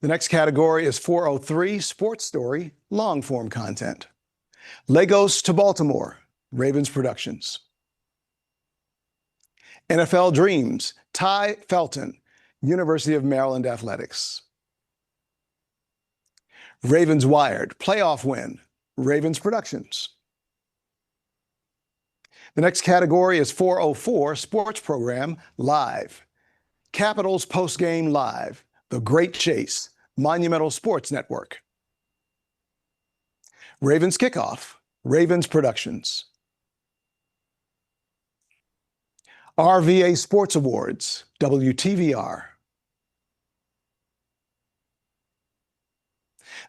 S3: The next category is 403, sports story, long form content. Lagos to Baltimore, Ravens Productions. NFL Dreams, Ty Felton, University of Maryland Athletics. Ravens Wired, playoff win, Ravens Productions. The next category is 404, sports program, live. Capitals postgame live, The Great Chase, Monumental Sports Network. Ravens Kickoff, Ravens Productions. RVA Sports Awards, WTVR.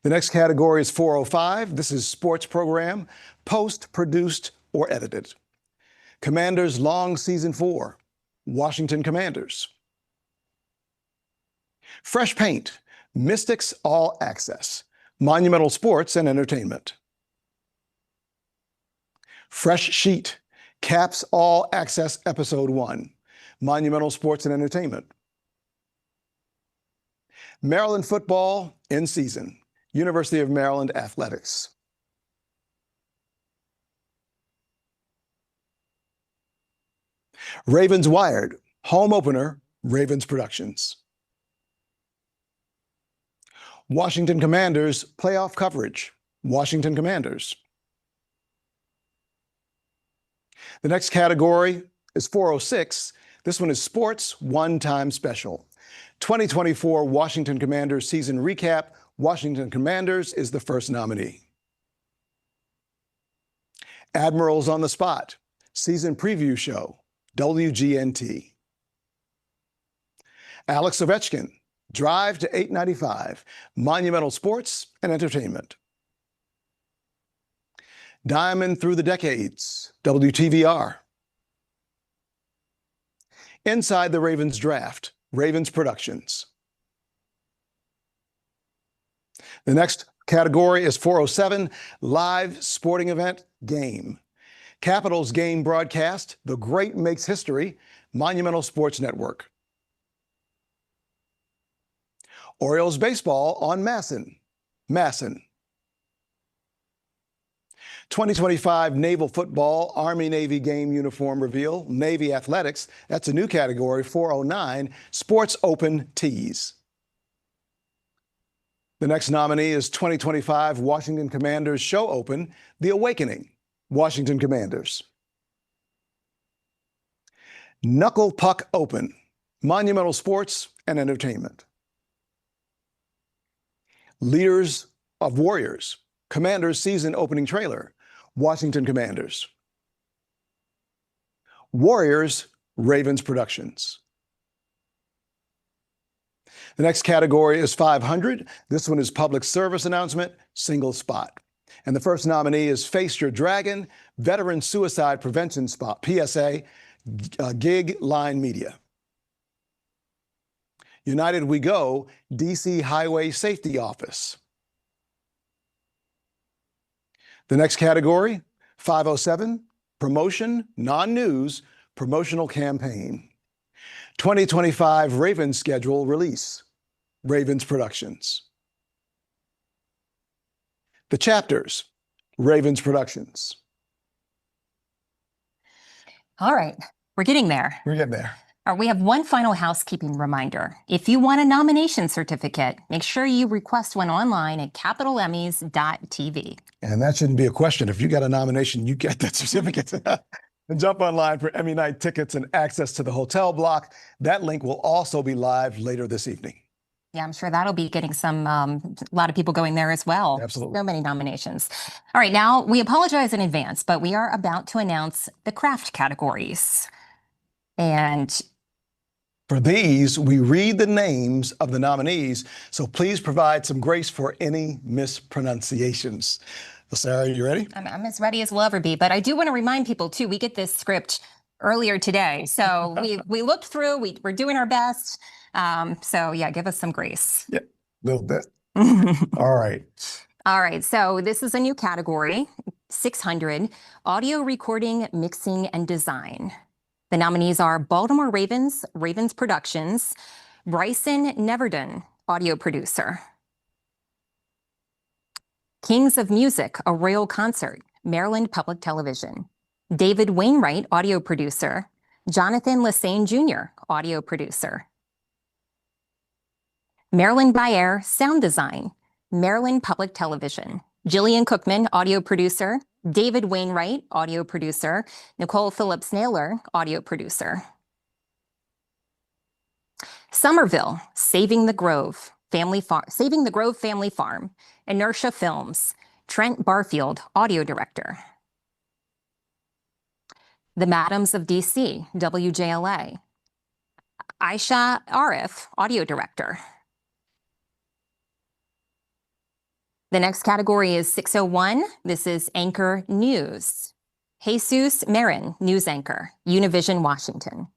S3: The next category is 405. This is sports program, post-produced or edited. Commanders Long Season 4, Washington Commanders. Fresh Paint, Mystics All Access, Monumental Sports and Entertainment. Fresh Sheet, Caps All Access Episode 1, Monumental Sports and Entertainment. Maryland Football in Season, University of Maryland Athletics. Ravens Wired, home opener, Ravens Productions. Washington Commanders, playoff coverage, Washington Commanders. The next category is 406. This one is sports one-time special. 2024 Washington Commanders season recap. Washington Commanders is the first nominee. Admirals on the Spot, season preview show, WGNT. Alex Ovechkin, Drive to 895, Monumental Sports and Entertainment. Diamond Through the Decades, WTVR. Inside the Ravens Draft, Ravens Productions. The next category is 407, live sporting event, game. Capitals game broadcast, The Great Makes History, Monumental Sports Network. Orioles baseball on Masson. 2025 Naval Football Army-Navy game uniform reveal, Navy Athletics. That's a new category, 409, Sports Open Tees. The next nominee is 2025 Washington Commanders Show Open, The Awakening, Washington Commanders. Knuckle Puck Open, Monumental Sports and Entertainment. Leaders of Warriors, Commanders season opening trailer, Washington Commanders. Warriors, Ravens Productions. The next category is 500. This one is public service announcement, single spot. And the first nominee is Face Your Dragon, Veteran Suicide Prevention Spot, PSA, Gig Line Media. United We Go, DC Highway Safety Office. The next category, 507, promotion, non-news, promotional campaign. 2025 Ravens schedule release, Ravens Productions. The chapters, Ravens Productions.
S2: All right, we're getting there.
S3: We're getting there.
S2: We have one final housekeeping reminder. If you want a nomination certificate, make sure you request one online at capitalemmys.tv.
S3: And that shouldn't be a question. If you got a nomination, you get that certificate. And jump online for Emmy night tickets and access to the hotel block. That link will also be live later this evening.
S2: Yeah, I'm sure that'll be getting a lot of people going there as well.
S3: Absolutely.
S2: So many nominations. All right, now we apologize in advance, but we are about to announce the craft categories. And
S3: for these, we read the names of the nominees, so please provide some grace for any mispronunciations. Sarah, you ready?
S2: I'm as ready as we'll ever be, but I do want to remind people too, we get this script earlier today. So we looked through, we're doing our best. So yeah, give us some grace.
S3: Yeah, a little bit. All right.
S2: All right, so this is a new category, 600, audio recording, mixing, and design. The nominees are Baltimore Ravens, Ravens Productions, Bryson Neverdon, audio producer. Kings of Music, a Royal Concert, Maryland Public Television. David Wainwright, audio producer. Jonathan Lassane Jr., audio producer. Marilyn Bayer, sound design, Maryland Public Television. Jillian Cookman, audio producer. David Wainwright, audio producer. Nicole Phillips-Naylor, audio producer. Somerville, Saving the Grove Family Farm, Inertia Films, Trent Barfield, audio director. The Madams of DC, WJLA, Aisha Arif, audio director. The next category is 601. This is Anchor News. Jesus Marin, news anchor, Univision, Washington.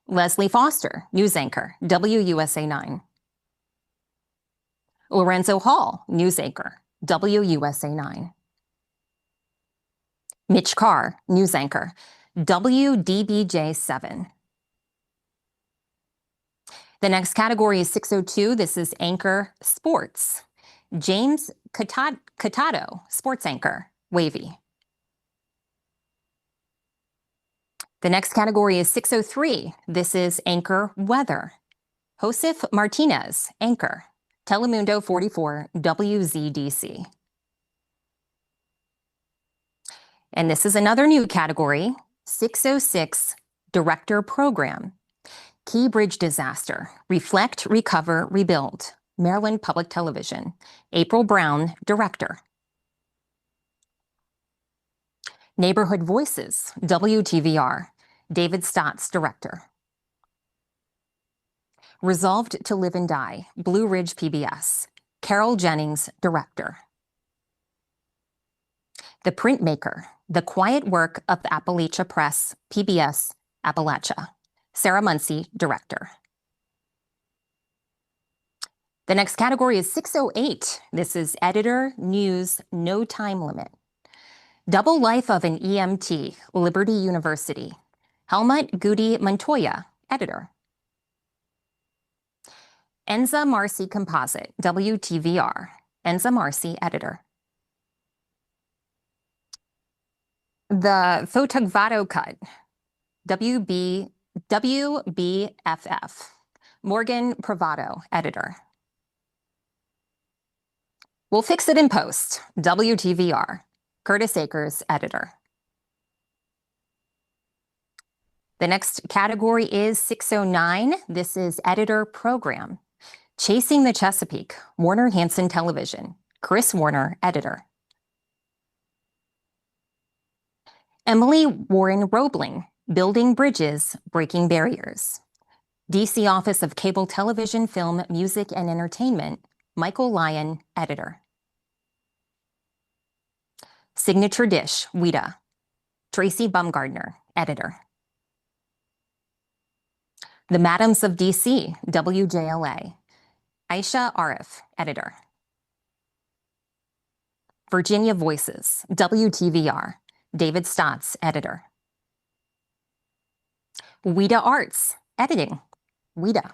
S2: Leslie Foster, news anchor, WUSA 9. Lorenzo Hall, news anchor, WUSA 9. Mitch Carr, news anchor, WDBJ 7. The next category is 602. This is Anchor Sports. James Catato, sports anchor, Wavy. The next category is 603. This is Anchor Weather. Josef Martinez, anchor, Telemundo 44, WZDC. And this is another new category, 606, Director Program. Key Bridge Disaster, Reflect, Recover, Rebuild, Maryland Public Television. April Brown, director. Neighborhood Voices, WTVR, David Stotts, director. Resolved to Live and Die, Blue Ridge PBS, Carol Jennings, director. The Printmaker, The Quiet Work of the Appalachia Press, PBS, Appalachia, Sarah Muncie, director. The next category is 608. This is Editor, News, No Time Limit. Double Life of an EMT, Liberty University. Helmut Goody Montoya, editor. Enza Marcy Composite, WTVR. Enza Marcy, editor. The Fotogvato Cut, WBFF. Morgan Provato, editor. We'll Fix It in Post, WTVR. Curtis Akers, editor. The next category is 609. This is Editor Program. Chasing the Chesapeake, Warner Hanson Television. Chris Warner, editor. Emily Warren Roebling, Building Bridges, Breaking Barriers. DC Office of Cable Television, Film, Music, and Entertainment. Michael Lyon, editor. Signature Dish, WIDA. Tracy Bumgardner, editor. The Madams of DC, WJLA. Aisha Arif, editor. Virginia Voices, WTVR. David Stotts, editor. WIDA Arts, editing. WIDA.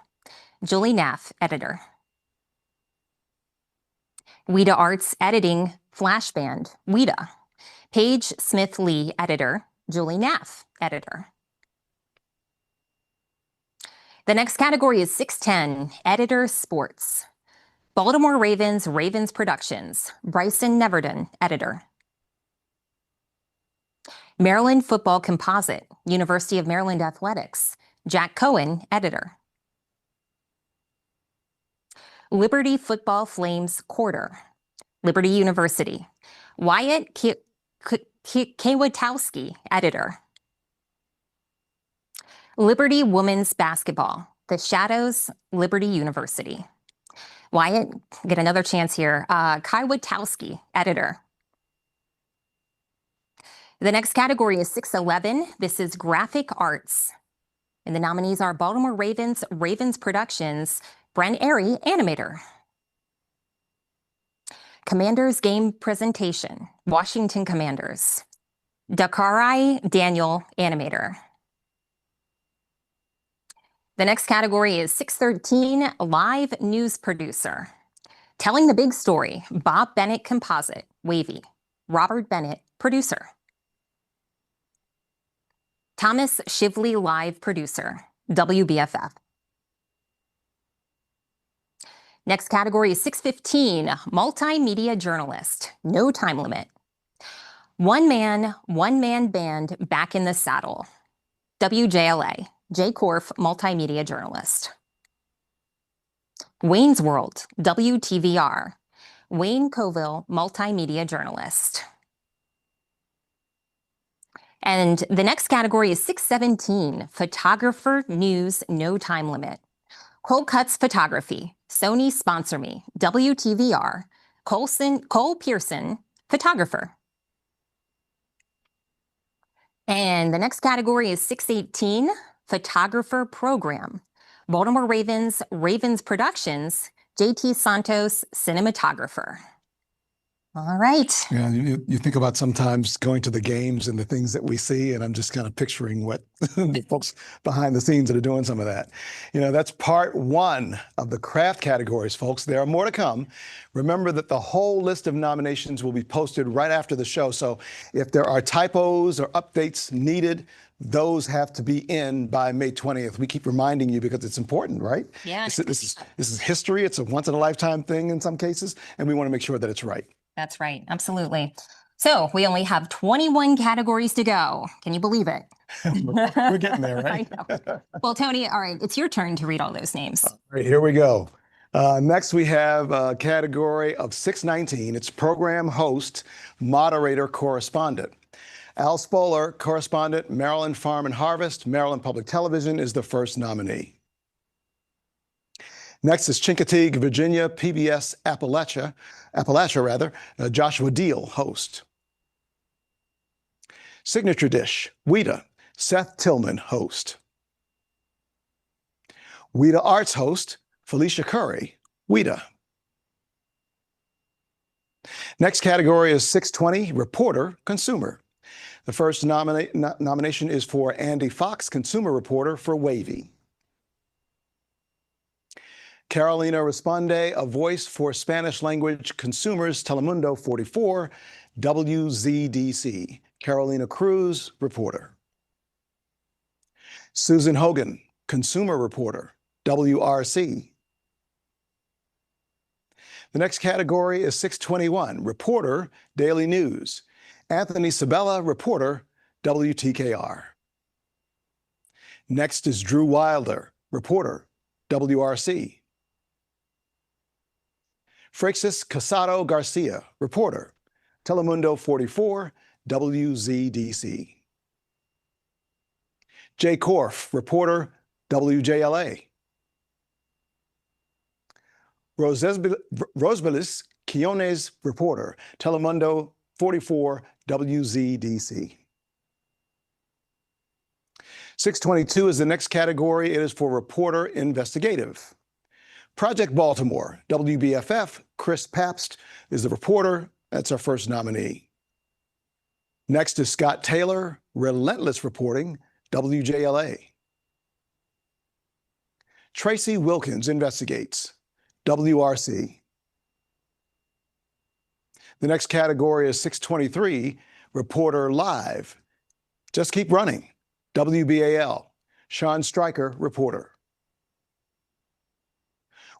S2: Julie Naff, editor. WIDA Arts, editing. Flashband, WIDA. Paige Smith Lee, editor. Julie Naff, editor. The next category is 610, Editor Sports. Baltimore Ravens, Ravens Productions. Bryson Neverton, editor. Maryland Football Composite, University of Maryland Athletics. Jack Cohen, editor. Liberty Football Flames Quarter. Liberty University. Wyatt Kwiatkowski, editor. Liberty Women's Basketball, The Shadows, Liberty University. Wyatt, get another chance here. Kwiatkowski, editor. The next category is 611. This is Graphic Arts. And the nominees are Baltimore Ravens, Ravens Productions, Brent Airy, animator. Commanders Game Presentation, Washington Commanders. Dakarai Daniel, animator. The next category is 613, live news producer. Telling the Big Story, Bob Bennett composite, Wavy. Robert Bennett, producer. Thomas Shively, live producer, WBFF. Next category is 615, multimedia journalist, no time limit. One man band, back in the saddle. WJLA, Jay Korf, multimedia journalist. Wayne's World, WTVR, Wayne Coville, multimedia journalist. And the next category is 617, photographer, news, no time limit. Cold Cuts Photography, Sony Sponsor Me, WTVR, Cole Pearson, photographer. And the next category is 618, photographer program. Baltimore Ravens, Ravens Productions, JT Santos, cinematographer. All right.
S3: Yeah, you think about sometimes going to the games and the things that we see, and I'm just kind of picturing what the folks behind the scenes that are doing some of that. You know, that's part one of the craft categories, folks. There are more to come. Remember that the whole list of nominations will be posted right after the show. So if there are typos or updates needed, those have to be in by May 20th. We keep reminding you because it's important, right?
S2: Yeah.
S3: This is history. It's a once in a lifetime thing in some cases, and we want to make sure that it's right.
S2: That's right. Absolutely. So we only have 21 categories to go. Can you believe it?
S3: We're getting there, right?
S2: I know. Well, Tony, all right, it's your turn to read all those names.
S3: All right, here we go. Next, we have a category of 619. It's program host, moderator, correspondent. Al Spoler, correspondent, Maryland Farm and Harvest, Maryland Public Television, is the first nominee. Next is Chincoteague, Virginia, PBS Appalachia, Joshua Deal, host. Signature Dish, Ouida, Seth Tillman, host. Ouida Arts host, Felicia Curry, Ouida. Next category is 620, reporter, consumer. The first nomination is for Andy Fox, consumer reporter for Wavy. Carolina Responde, a voice for Spanish language consumers, Telemundo 44, WZDC. Carolina Cruz, reporter. Susan Hogan, consumer reporter, WRC. The next category is 621, reporter, Daily News. Anthony Sabella, reporter, WTKR. Next is Drew Wilder, reporter, WRC. Freixas Casado Garcia, reporter, Telemundo 44, WZDC. Jay Korf, reporter, WJLA. Rosbelis Quiones, reporter, Telemundo 44, WZDC. 622 is the next category. It is for reporter, investigative. Project Baltimore, WBFF, Chris Pabst is the reporter. That's our first nominee. Next is Scott Taylor, Relentless Reporting, WJLA. Tracy Wilkins investigates, WRC. The next category is 623, Reporter Live. Just Keep Running, WBAL. Sean Stryker, reporter.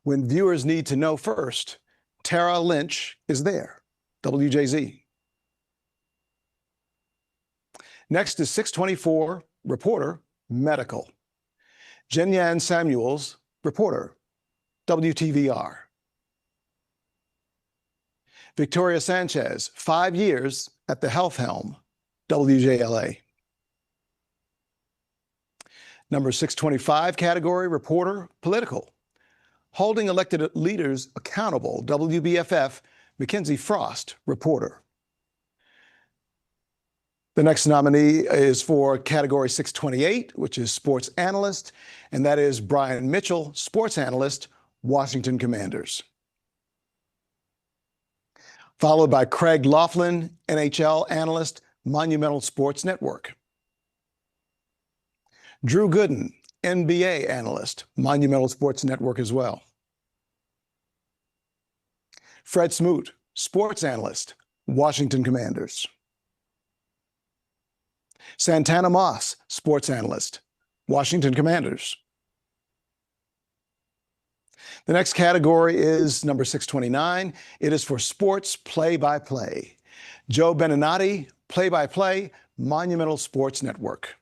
S3: When viewers need to know first, Tara Lynch is there, WJZ. Next is 624, reporter, medical. Jenyan Samuels, reporter, WTVR. Victoria Sanchez, 5 years at the health helm, WJLA. Number 625 category, reporter, political. Holding elected leaders accountable, WBFF, Mackenzie Frost, reporter. The next nominee is for category 628, which is sports analyst, and that is Brian Mitchell, sports analyst, Washington Commanders. Followed by Craig Laughlin, NHL analyst, Monumental Sports Network. Drew Gooden, NBA analyst, Monumental Sports Network as well. Fred Smoot, sports analyst, Washington Commanders. Santana Moss, sports analyst, Washington Commanders. The next category is number 629. It is for sports play-by-play. Joe Beninati, play-by-play, Monumental Sports Network.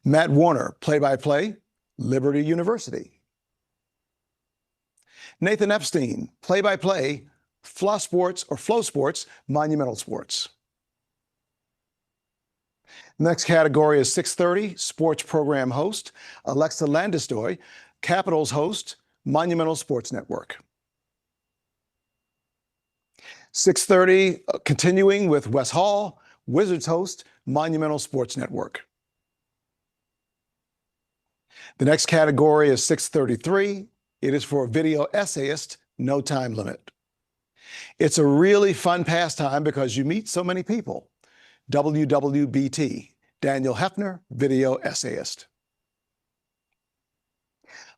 S3: Matt Warner, play-by-play, Liberty University. Nathan Epstein, play-by-play, Flow Sports, Monumental Sports. Next category is 630, sports program host, Alexa Landestoy, Capitals host, Monumental Sports Network. 630, continuing with Wes Hall, Wizards host, Monumental Sports Network. The next category is 633. It is for video essayist, no time limit. It's a really fun pastime because you meet so many people. WWBT, Daniel Hefner, video essayist.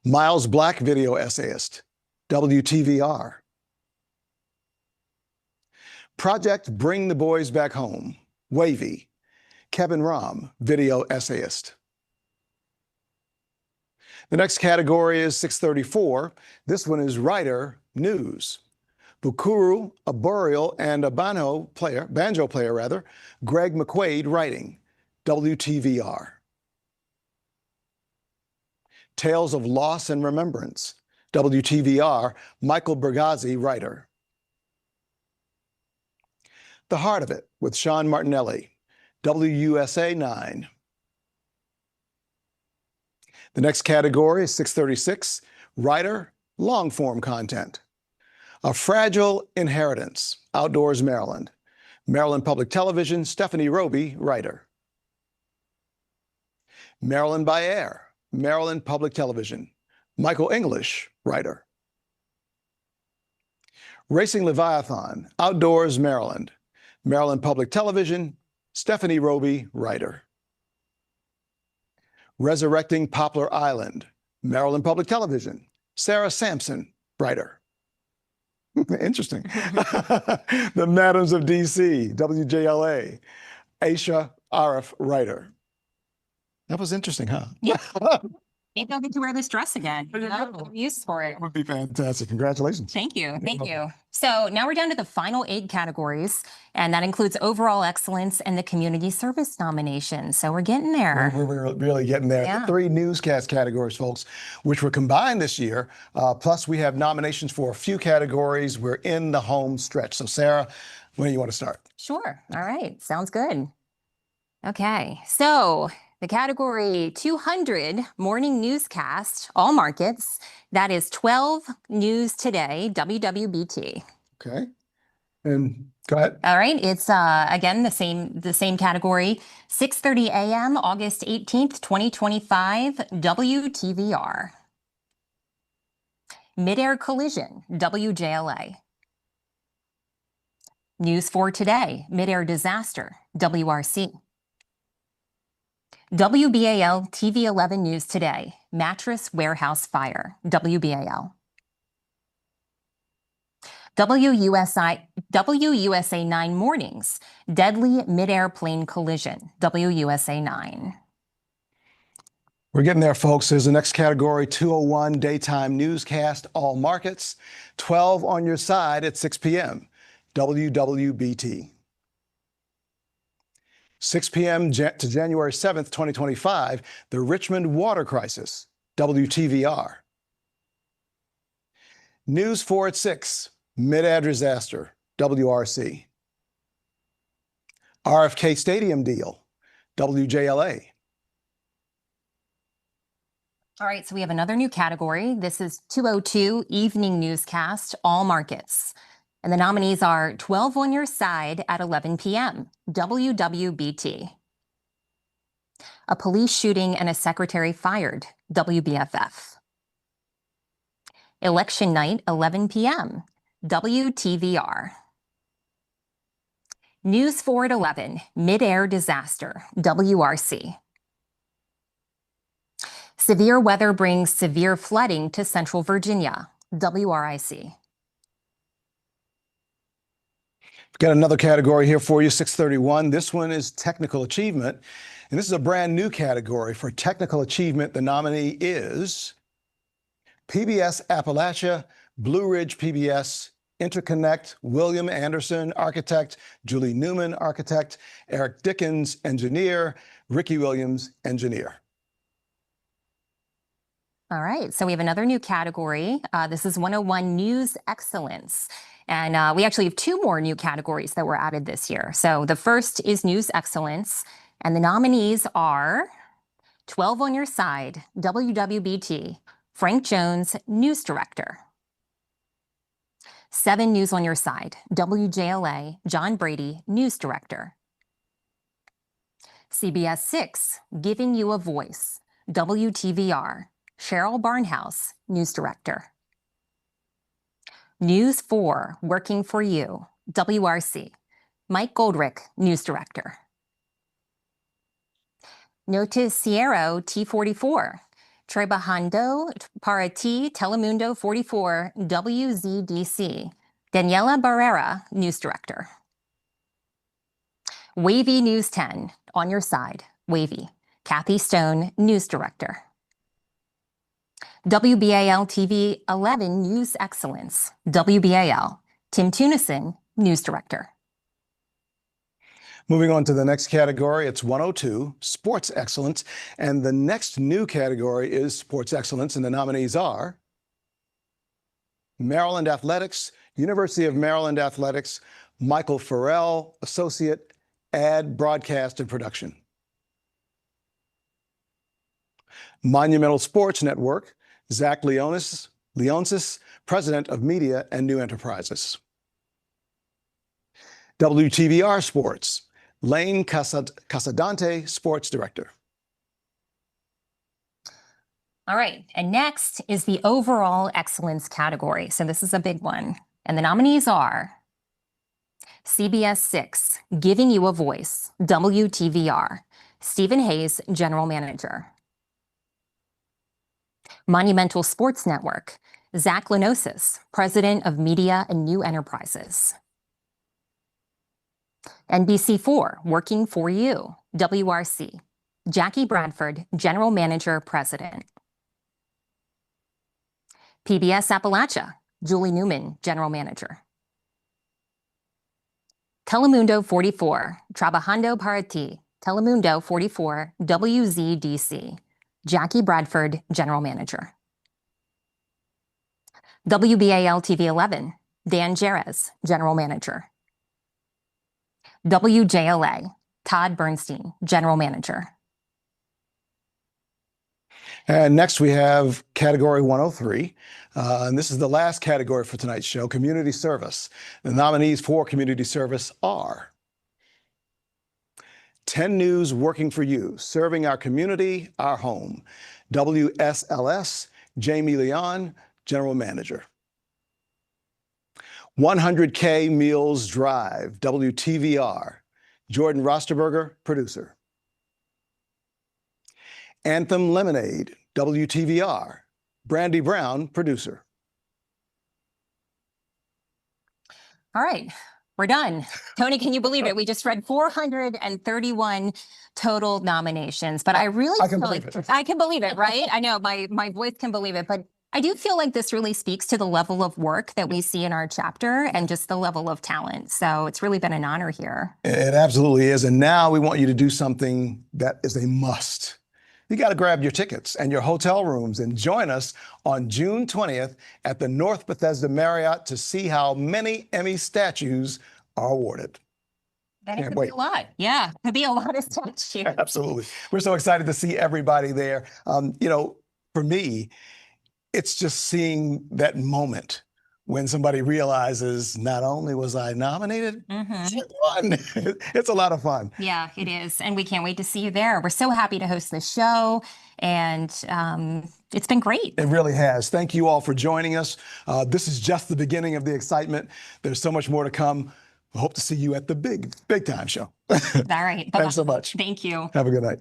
S3: Miles Black, video essayist, WTVR. Project Bring the Boys Back Home, Wavy, Kevin Rahm, video essayist. The next category is 634. This one is writer, news. Bukuru, a burial and a banjo player, Greg McQuaid, writing, WTVR. Tales of Loss and Remembrance, WTVR, Michael Bergazzi, writer. The Heart of It with Sean Martinelli, WUSA 9. The next category is 636, writer, long-form content. A Fragile Inheritance, Outdoors Maryland. Maryland Public Television, Stephanie Roby, writer. Maryland by Air, Maryland Public Television. Michael English, writer. Racing Leviathan, Outdoors Maryland. Maryland Public Television, Stephanie Roby, writer. Resurrecting Poplar Island, Maryland Public Television. Sarah Sampson, writer. Interesting. The Madams of D.C., WJLA, Aisha Arif, writer. That was interesting, huh?
S2: Yeah. Maybe I'll get to wear this dress again. I'm used for it.
S3: That would be fantastic. Congratulations.
S2: Thank you. Thank you. So now we're down to the final 8 categories, and that includes overall excellence and the community service nominations. So we're getting there.
S3: We're really getting there.
S2: Yeah.
S3: 3 newscast categories, folks, which were combined this year. Plus, we have nominations for a few categories. We're in the home stretch. So, Sarah, when do you want to start?
S2: Sure. All right. Sounds good. Okay. So the category 200 morning newscast, all markets, that is 12 News Today, WWBT.
S3: Okay. And go ahead.
S2: All right. It's again the same category. 6:30 a.m. August 18th, 2025, WTVR. Midair Collision, WJLA. News 4 Today, Midair Disaster, WRC. WBAL TV 11 News Today, Mattress Warehouse Fire, WBAL. WUSA 9 Mornings, Deadly Midair Plane Collision, WUSA 9.
S3: We're getting there, folks. There's the next category, 201 Daytime Newscast, all markets, 12 on your side at 6 p.m., WWBT. 6 p.m. to January 7th, 2025, the Richmond Water Crisis, WTVR. News 4 at 6, Midair Disaster, WRC. RFK Stadium Deal, WJLA.
S2: All right, so we have another new category. This is 202 Evening Newscast, all markets. And the nominees are 12 on Your Side at 11 p.m., WWBT. A police shooting and a secretary fired, WBFF. Election night, 11 p.m., WTVR. News 4 at 11, Midair Disaster, WRC. Severe weather brings severe flooding to Central Virginia. WRIC.
S3: Got another category here for you, 631. This one is technical achievement. And this is a brand new category. For technical achievement, the nominee is PBS Appalachia, Blue Ridge PBS, Interconnect, William Anderson, architect, Julie Newman, architect, Eric Dickens, engineer, Ricky Williams, engineer.
S2: All right, so we have another new category. This is 101 News Excellence. And we actually have two more new categories that were added this year. So the first is News Excellence, and the nominees are 12 on Your Side, WWBT, Frank Jones, News Director. 7 News on Your Side, WJLA, John Brady, News Director. CBS 6, Giving You a Voice, WTVR, Cheryl Barnhouse, News Director. News 4, Working for You, WRC, Mike Goldrick, News Director. Noticiero T44, Trabajando para Ti, Telemundo 44, WZDC, Daniela Barrera, News Director. Wavy News 10, On Your Side, Wavy, Kathy Stone, News Director. WBAL TV 11 News Excellence, WBAL, Tim Tunison, News Director.
S3: Moving on to the next category, it's 102, Sports Excellence. And the next new category is Sports Excellence, and the nominees are Maryland Athletics, University of Maryland Athletics, Michael Farrell, Associate, Ad, Broadcast, and Production. Monumental Sports Network, Zach Leonsis, President of Media and New Enterprises. WTVR Sports, Lane Casadante, Sports Director.
S2: All right, and next is the overall excellence category. So this is a big one. And the nominees are CBS 6, Giving You a Voice, WTVR, Stephen Hayes, General Manager. Monumental Sports Network, Zach Leonsis, President of Media and New Enterprises. NBC4, Working for You, WRC, Jackie Bradford, General Manager, President. PBS Appalachia, Julie Newman, General Manager. Telemundo 44, Trabajando para Ti, Telemundo 44, WZDC, Jackie Bradford, General Manager. WBAL TV 11, Dan Jerez, General Manager. WJLA, Todd Bernstein, General Manager.
S3: And next we have category 103. And this is the last category for tonight's show, Community Service. The nominees for Community Service are 10 News Working for You, Serving Our Community, Our Home. WSLS, Jamie Leon, General Manager. 100K Meals Drive, WTVR, Jordan Rosterberger, producer. Anthem Lemonade, WTVR, Brandy Brown, producer.
S2: All right, we're done. Tony, can you believe it? We just read 431 total nominations, but I really
S3: I can
S2: feel
S3: believe
S2: like
S3: it.
S2: I can believe it, right? I know my voice can believe it, but I do feel like this really speaks to the level of work that we see in our chapter and just the level of talent. So it's really been an honor here.
S3: It absolutely is. And now we want you to do something that is a must. You got to grab your tickets and your hotel rooms and join us on June 20th at the North Bethesda Marriott to see how many Emmy statues are awarded.
S2: That
S3: Can't
S2: could
S3: wait.
S2: be a lot. Yeah, could be a lot of statues.
S3: Absolutely. We're so excited to see everybody there. For me, it's just seeing that moment when somebody realizes not only was I nominated, I won. It's a lot of fun.
S2: Yeah, it is. And we can't wait to see you there. We're so happy to host this show. And it's been great.
S3: It really has. Thank you all for joining us. This is just the beginning of the excitement. There's so much more to come. We hope to see you at the big time show.
S2: All right. Bye-bye.
S3: Thanks so much.
S2: Thank you.
S3: Have a good night.